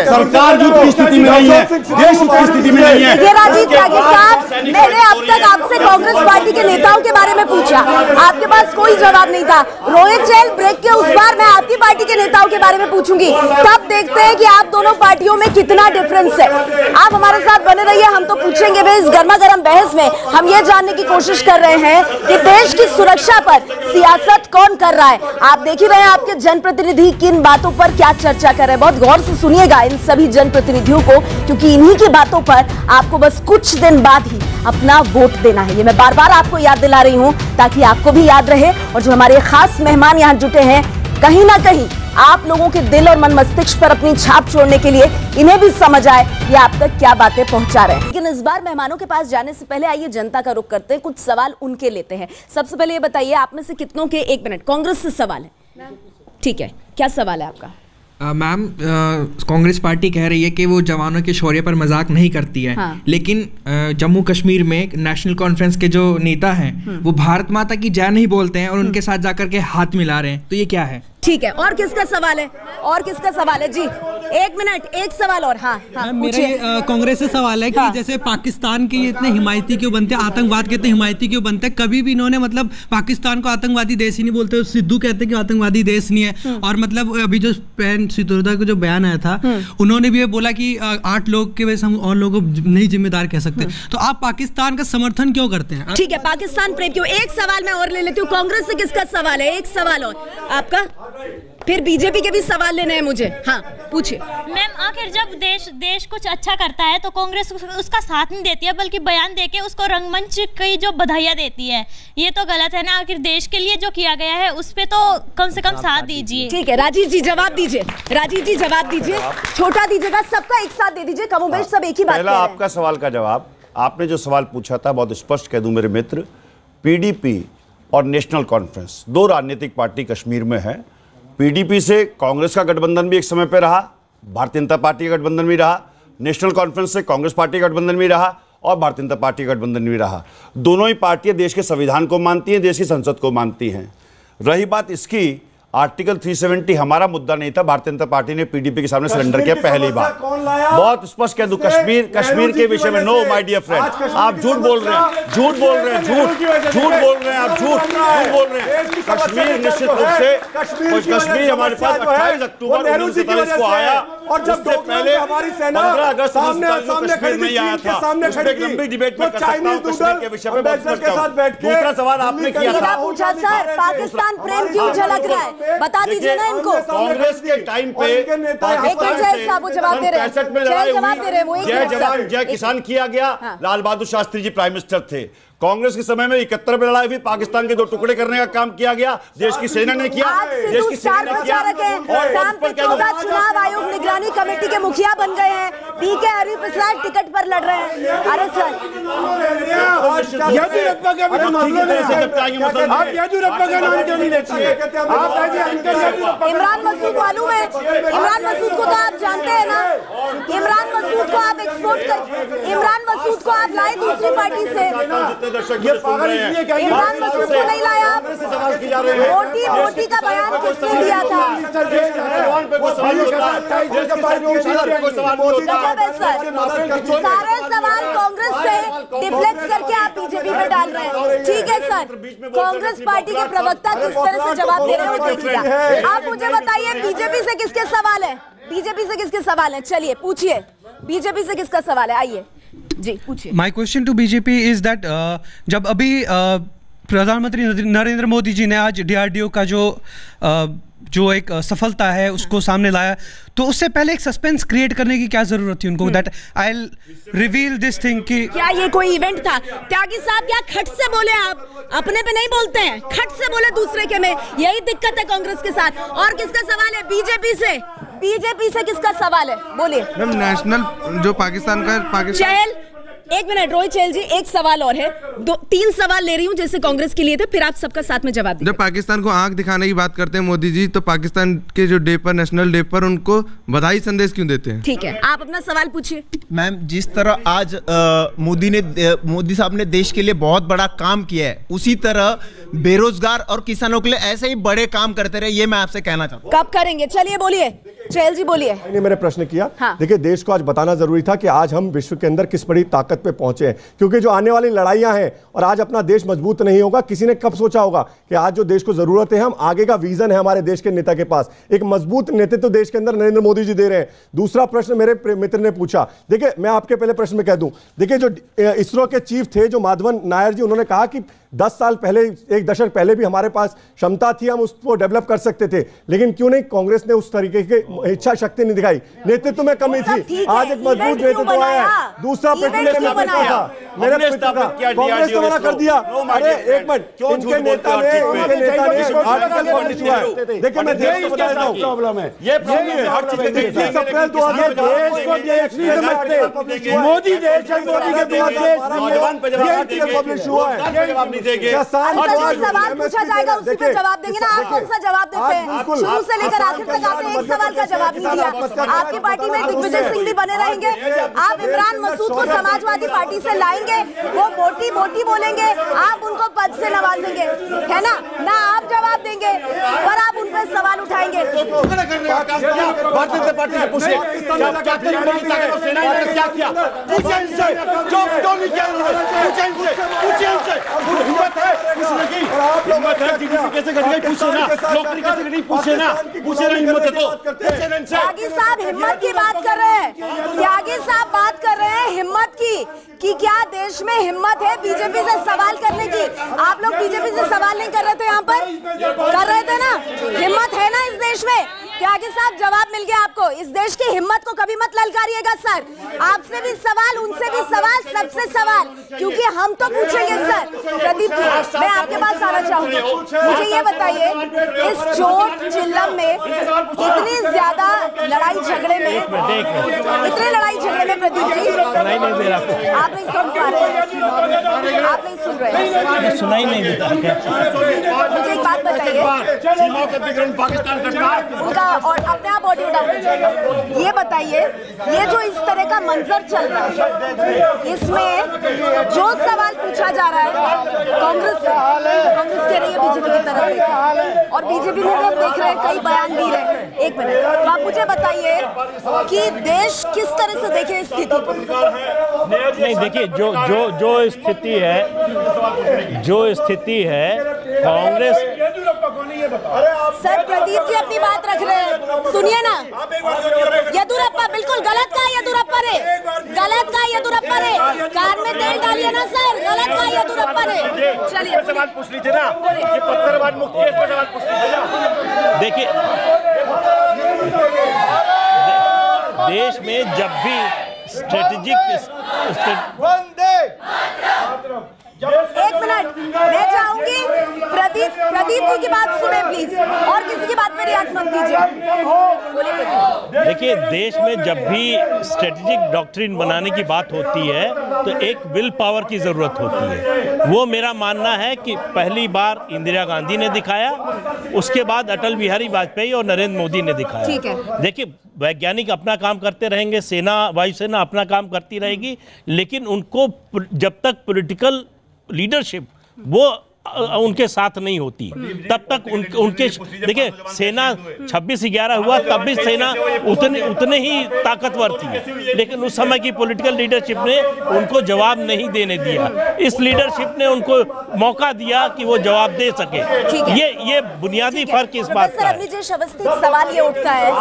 सरकार की स्थिति में नहीं है, देश की स्थिति में नहीं है। राजीव त्यागी साहब, मैंने अब तक आपसे कांग्रेस पार्टी के नेताओं के बारे में पूछा, आपके पास कोई जवाब नहीं था। रोहित चैल ब्रेक के उस बार मैं आपकी पार्टी के नेताओं के बारे में पूछूंगी, तब देखते हैं कि आप दोनों पार्टियों में कितना डिफरेंस है। आप हमारे साथ बने रहिए, हम तो पूछेंगे भाई। इस गर्मा गर्म बहस में हम ये जानने की कोशिश कर रहे हैं कि देश की सुरक्षा पर सियासत कौन कर रहा है। आप देख ही रहे हैं आपके जनप्रतिनिधि किन बातों पर क्या चर्चा कर रहे हैं। बहुत गौर से सुनिएगा इन सभी जनप्रतिनिधियों को, क्योंकि इन्हीं की बातों पर आपको बस कुछ दिन बाद ही अपना वोट देना है। ये मैं बार बार आपको याद दिला रही हूं ताकि आपको भी याद रहे, और जो हमारे खास मेहमान यहां जुटे हैं, कहीं ना कहीं आप लोगों के दिल और मन मस्तिष्क पर अपनी छाप छोड़ने के लिए इन्हें भी समझ आए ये आप तक क्या बातें पहुंचा रहे हैं। लेकिन इस बार मेहमानों के पास जाने से पहले आइए जनता का रुख करते हैं, कुछ सवाल उनके लेते हैं। सबसे पहले ये बताइए, आप में से कितनों के, 1 मिनट, कांग्रेस से सवाल है? ठीक है, क्या सवाल है आपका? मैम, कांग्रेस पार्टी कह रही है कि वो जवानों के शौर्य पर मजाक नहीं करती है, हाँ। लेकिन जम्मू कश्मीर में नेशनल कॉन्फ्रेंस के जो नेता हैं वो भारत माता की जय नहीं बोलते हैं और उनके साथ जाकर के हाथ मिला रहे हैं, तो ये क्या है? ठीक है, और किसका सवाल है? और किसका सवाल है? जी 1 मिनट, एक सवाल और। हाँ, मेरा कांग्रेस से सवाल है कि जैसे पाकिस्तान के इतने हिमायती क्यों बनते हैं, आतंकवाद के इतने हिमायती क्यों बनते हैं? कभी भी इन्होंने मतलब पाकिस्तान को आतंकवादी देश ही नहीं बोलते। सिद्धू कहते हैं कि आतंकवादी देश नहीं है, और मतलब अभी जो सिद्धू का जो बयान आया था उन्होंने भी ये बोला कि 8 लोग के वजह से हम और लोगों को नहीं जिम्मेदार कह सकते। तो आप पाकिस्तान का समर्थन क्यों करते हैं? ठीक है, पाकिस्तान प्रेम क्यों? एक सवाल मैं और ले लेती हूँ, कांग्रेस से किसका सवाल है? एक सवाल और आपका, फिर बीजेपी के भी सवाल लेने हैं मुझे। हाँ पूछिए। मैम, आखिर जब देश कुछ अच्छा करता है तो कांग्रेस उसका साथ नहीं देती है, बल्कि बयान देके उसको रंगमंच की जो बधाइयाँ देती है। ये तो गलत है ना। आखिर देश के लिए जो किया गया है उस पे तो कम से कम साथ दीजिए। ठीक है, राजीव जी जवाब दीजिए। राजीव जी जवाब दीजिए, छोटा दीजिएगा, सबका एक साथ दे दीजिए, कमोबेश सब एक ही बात। पहला आपका सवाल का जवाब, आपने जो सवाल पूछा था बहुत स्पष्ट कह दूं मेरे मित्र, पीडीपी और नेशनल कॉन्फ्रेंस 2 राजनीतिक पार्टी कश्मीर में है। पीडीपी से कांग्रेस का गठबंधन भी एक समय पर रहा, भारतीय जनता पार्टी का गठबंधन भी रहा, नेशनल कॉन्फ्रेंस से कांग्रेस पार्टी का गठबंधन भी रहा और भारतीय जनता पार्टी का गठबंधन भी रहा। दोनों ही पार्टियां देश के संविधान को मानती हैं, देश की संसद को मानती हैं। रही बात इसकी, आर्टिकल 370 हमारा मुद्दा नहीं था, भारतीय जनता पार्टी ने पीडीपी के सामने सरेंडर किया। पहली बात बहुत स्पष्ट कह दूं, कश्मीर के विषय में नो माय डियर फ्रेंड, आप झूठ बोल रहे हैं, झूठ बोल रहे हैं, झूठ बोल रहे हैं, आप झूठ बोल रहे हैं। कश्मीर निश्चित रूप से, कश्मीर हमारे पास 28 अक्टूबर 1947 को आया और जब पहले हमारी सेना सामने खड़ी थी, चीन के सामने खड़ी थी, लंबी डिबेट तो चाइनीज नूडल अम्बेडकर के साथ बैठ के दूसरा सवाल आपने किया था, पूछा सर पाकिस्तान प्रेम क्यों झलक रहा है, बता दीजिए ना इनको। कांग्रेस के टाइम पे साहब जवाब दे रहे हैं, वो जय जवान जय किसान किया गया, लाल बहादुर शास्त्री जी प्राइम मिनिस्टर थे। कांग्रेस के समय में 71 में लड़ाई हुई, पाकिस्तान के 2 टुकड़े करने का काम किया गया, देश की सेना ने किया, देश की सेना ने किया। और चुनाव आयोग निगरानी कमेटी के मुखिया बन गए हैं, पीके हरिप्रसाद टिकट पर लड़ रहे हैं। अरे सर येदियुरप्पा का आप येदियुरप्पा का नाम क्यों नहीं लेती है? इमरान मसूद मालूम है, इमरान मसूद को तो आप जानते हैं ना, इमरान मसूद को आप एक्सपोर्ट कर, इमरान मसूद को आप लाए दूसरी पार्टी से, इमरान मसूद को नहीं लाया आप। मोदी का बयान किसने दिया था? सारे सवाल कांग्रेस से डिफ्लेक्ट करके आप बीजेपी में डाल रहे हैं। ठीक है सर, कांग्रेस पार्टी के प्रवक्ता किस तरह से जवाब दे रहे हो देखिए। आप मुझे बताइए बीजेपी से किसके सवाल है, बीजेपी से किसके सवाल है? चलिए पूछिए, बीजेपी से किसका सवाल है, आइए जी पूछिए। My question to BJP is that जब अभी प्रधानमंत्री नरेंद्र मोदी जी ने आज डीआरडीओ का जो एक सफलता है उसको सामने लाया, तो उससे पहले एक सस्पेंस क्रिएट करने की क्या जरूरत थी उनको, that I will reveal this thing कि क्या ये कोई इवेंट था? त्यागी साहब क्या खट से बोले, आप अपने पे नहीं बोलते हैं, खट से बोले दूसरे के में, यही दिक्कत है कांग्रेस के साथ। और किसका सवाल है? बीजेपी से, बीजेपी से किसका सवाल है बोलिए। मैम नेशनल जो पाकिस्तान का चहल, एक मिनट रोहित चहल जी, एक सवाल और है, 3 सवाल ले रही हूँ जैसे कांग्रेस के लिए थे, फिर आप सबका साथ में जवाब दीजिए। जब पाकिस्तान को आंख दिखाने की बात करते हैं मोदी जी, तो पाकिस्तान के जो डे पर, नेशनल डे पर उनको बधाई संदेश क्यों देते हैं? ठीक है, आप अपना सवाल पूछिए। मैम जिस तरह आज मोदी साहब ने देश के लिए बहुत बड़ा काम किया है, उसी तरह बेरोजगार और किसानों के लिए ऐसे ही बड़े काम करते रहे, ये मैं आपसे कहना चाहता हूँ। कब करेंगे? चलिए बोलिए, चहल जी बोलिए। मैंने प्रश्न किया, देखिए देश को आज बताना जरूरी था कि आज हम विश्व के अंदर किस बड़ी ताकत पे पहुंचे हैं, क्योंकि जो आने वाली लड़ाइयां हैं और आज अपना देश मजबूत नहीं होगा। किसी ने कब सोचा होगा कि आज जो देश को जरूरत है, हम आगे का विजन है हमारे देश के नेता के पास, एक मजबूत नेतृत्व देश के अंदर नरेंद्र मोदी जी दे रहे हैं। दूसरा प्रश्न मेरे मित्र ने पूछा, देखिए मैं आपके पहले प्रश्न में कह दूं, देखिए जो इसरो के चीफ थे जो माधवन नायर जी, उन्होंने कहा कि 10 साल पहले, 1 दशक पहले भी हमारे पास क्षमता थी, हम उसको डेवलप कर सकते थे, लेकिन क्यों नहीं कांग्रेस ने उस तरीके की इच्छा शक्ति नहीं दिखाई, नेतृत्व में कमी थी। आज एक मजबूत नेतृत्व आया है। दूसरा प्रश्न मेरे मित्र का, कांग्रेस ने मना कर दिया। अरे एक मिनट, इनके नेता ने आर्टिकल पब्लिश हुआ है, देखिए मैं देश को बता रहा हूं, प्रॉब्लम है ये, 21 अप्रैल 2023 मोदी देश है, मोदी के आर्टिकल पब्लिश हुआ है। सवाल पूछा जाएगा उसी पे जवाब देंगे ना, आप कौन सा जवाब देते हैं? शुरू से लेकर आखिर तक आपने एक सवाल का जवाब नहीं दिया। आपकी पार्टी में दिग्विजय सिंह भी बने रहेंगे, आप इमरान मसूद को समाजवादी पार्टी से लाएंगे, वो बोटी बोटी बोलेंगे, आप उनको पद से नवाजेंगे, है ना? ना आप जवाब देंगे और आप उन पर सवाल उठाएंगे। भारतीय जनता पार्टी से पूछिए क्या किया, हिम्मत है कैसे करेंगे, पूछे ना, नौकरी कैसे करेंगे, पूछे ना, हिम्मत है तो। त्यागी साहब हिम्मत की बात कर रहे हैं, त्यागी साहब बात कर रहे हैं हिम्मत की, कि क्या देश में हिम्मत है बीजेपी से सवाल करने की? आप लोग बीजेपी से सवाल नहीं कर रहे थे, यहाँ पर कर रहे थे ना? हिम्मत है ना इस देश में? त्यागी साहब जवाब मिल गया आपको, इस देश की हिम्मत को कभी मत ललकारिएगा सर, आपसे भी सवाल, उनसे भी सवाल, सबसे सवाल, क्योंकि हम तो पूछेंगे सर। प्रदीप जी मैं आपके पास आना चाहूंगी, मुझे ये बताइए इस चोट चिल्लम में इतनी ज्यादा लड़ाई झगड़े में, इतने लड़ाई झगड़े में प्रदीप जी आप नहीं सुन पा रहे, आप नहीं सुन रहे, सुनाई नहीं देता। मुझे एक बात बताइए, उनका और अपने आप ऑडियो डाउन कीजिएगा, ये बताइए ये जो इस तरह का मंजर चल रहा है, इसमें जो सवाल पूछा जा रहा है कांग्रेस कह रही है बीजेपी की तरफ, और बीजेपी में भी हम देख रहे हैं कई बयान भी रहे। एक मिनट, तो आप मुझे बताइए कि देश किस तरह से देखे इस स्थिति को? नहीं देखिए, जो स्थिति है, कांग्रेस सर प्रदीप जी अपनी बात रख रहे हैं, सुनिए ना। येदुरप्पा बिल्कुल गलत कहा, येदुरप्पा ने गलत कहा, येदुरप्पा ने कान में तेल डालिए ना सर, गलत कहा येदुरप्पा ने। चलिए सवाल पूछ लीजिए ना, ये पत्थरबाज मुक्त केस पर सवाल पूछ लीजिए। देखिए देश में जब भी स्ट्रेटेजिक एक मिनट मैं चाहूंगी प्रदीप जी की बात सुने प्लीज, और किसी की बात पे रिएक्ट मत कीजिए। देखिए देश में जब भी स्ट्रेटेजिक डॉक्ट्रिन बनाने की बात होती है तो एक विल पावर की जरूरत होती है। वो मेरा मानना है कि पहली बार इंदिरा गांधी ने दिखाया, उसके बाद अटल बिहारी वाजपेयी और नरेंद्र मोदी ने दिखाया। ठीक है। देखिए वैज्ञानिक अपना काम करते रहेंगे, सेना वायुसेना अपना काम करती रहेगी, लेकिन उनको जब तक पॉलिटिकल लीडरशिप वो उनके साथ नहीं होती तब तक उनके देखिए सेना 26/11 हुआ तब भी सेना उतने ही ताकतवर थी, लेकिन उस समय की पॉलिटिकल लीडरशिप ने उनको जवाब नहीं देने दिया। इस लीडरशिप ने उनको मौका दिया कि वो जवाब दे सके। ये बुनियादी फर्क इस बात का है। सवाल ये उठता है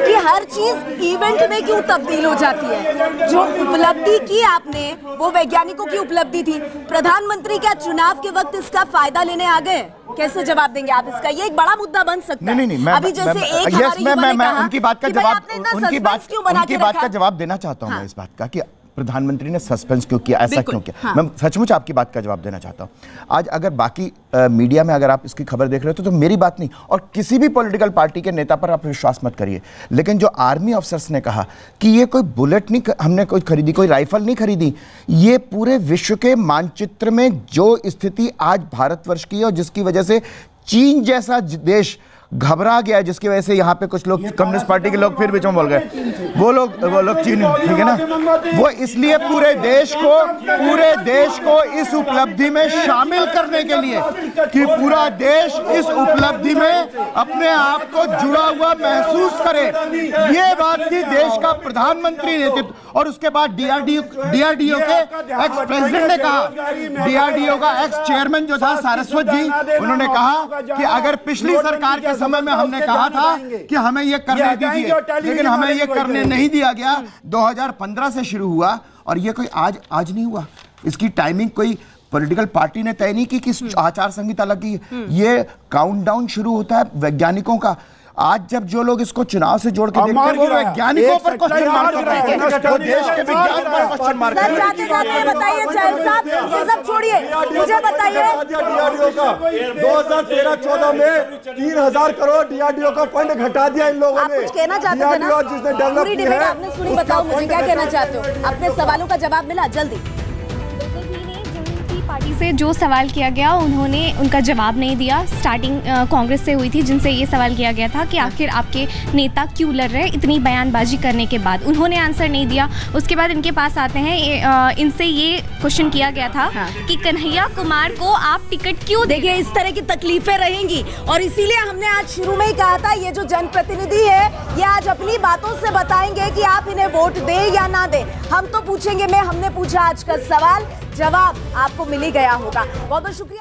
कि हर चीज इवेंट में क्यों तब्दील हो जाती है? जो उपलब्धि की आपने वो वैज्ञानिकों की उपलब्धि थी, प्रधानमंत्री क्या चुनाव के वक्त इसका फायदा लेने आ गए? कैसे जवाब देंगे आप इसका? ये एक बड़ा मुद्दा बन सकता है। नहीं, अभी जैसे एक हमारे युवा ने कहा उनकी बात का जवाब देना चाहता हूं। मैं इस बात का कि प्रधानमंत्री ने सस्पेंस क्यों किया, ऐसा क्यों किया? मैं सचमुच आपकी बात का जवाब देना चाहता हूं। आज अगर बाकी मीडिया में अगर आप इसकी खबर देख रहे हो तो मेरी बात नहीं, और किसी भी पॉलिटिकल पार्टी के नेता पर आप विश्वास मत करिए, लेकिन जो आर्मी ऑफिसर्स ने कहा कि ये कोई बुलेट नहीं हमने कोई खरीदी, कोई राइफल नहीं खरीदी, ये पूरे विश्व के मानचित्र में जो स्थिति आज भारतवर्ष की है और जिसकी वजह से चीन जैसा देश घबरा गया, जिसकी वजह से यहाँ पे कुछ लोग कम्युनिस्ट पार्टी के लोग फिर बीच में बोल गए, वो लोग चीन, ठीक है ना, वो इसलिए पूरे देश को इस उपलब्धि में शामिल करने के लिए कि पूरा देश इस उपलब्धि में अपने आप को जुड़ा हुआ महसूस करे, ये बात थी देश का प्रधानमंत्री नेतृत्व। और उसके बाद डीआरडीओ के एक्स प्रेसिडेंट ने कहा, डीआरडीओ का एक्स चेयरमैन जो था सारस्वत जी, उन्होंने कहा कि अगर पिछली सरकार के समय में हमने कहा था कि हमें ये करने दीजिए, लेकिन हमें ये करने नहीं दिया गया। 2015 से शुरू हुआ और ये कोई आज नहीं हुआ। इसकी टाइमिंग कोई पॉलिटिकल पार्टी ने तय नहीं की कि आचार संहिता लगी। ये काउंटडाउन शुरू होता है वैज्ञानिकों का। आज जब जो लोग इसको चुनाव से जोड़ के देखते हैं वो वैज्ञानिकों पर क्वेश्चन मार्क कर रहे हैं, वो देश के विज्ञान पर क्वेश्चन मार्क कर रहे हैं। बताइए चैल साहब, ये सब छोड़िए, मुझे बताइए 2013-14 में 3000 करोड़ डीआरडीओ का फंड घटा दिया इन लोगों ने। आप कुछ कहना चाहते थे ना? पूरी डिबेट आपने सुनी, बताओ मुझे क्या कहना चाहते हो? अपने सवालों का जवाब मिला जल्दी? पार्टी से जो सवाल किया गया उन्होंने उनका जवाब नहीं दिया। स्टार्टिंग कांग्रेस से हुई थी जिनसे ये सवाल किया गया था कि आखिर आपके नेता क्यों लड़ रहे इतनी बयानबाजी करने के बाद, उन्होंने आंसर नहीं दिया। उसके बाद इनके पास आते हैं, इनसे ये क्वेश्चन किया गया था कि कन्हैया कुमार को आप टिकट क्यों? देखिए इस तरह की तकलीफें रहेंगी और इसीलिए हमने आज शुरू में ही कहा था ये जो जनप्रतिनिधि है ये आज अपनी बातों से बताएंगे कि आप इन्हें वोट दें या ना दें। हम तो पूछेंगे, हमने पूछा आज का सवाल, जवाब आपको मिल ही गया होगा। बहुत बहुत शुक्रिया।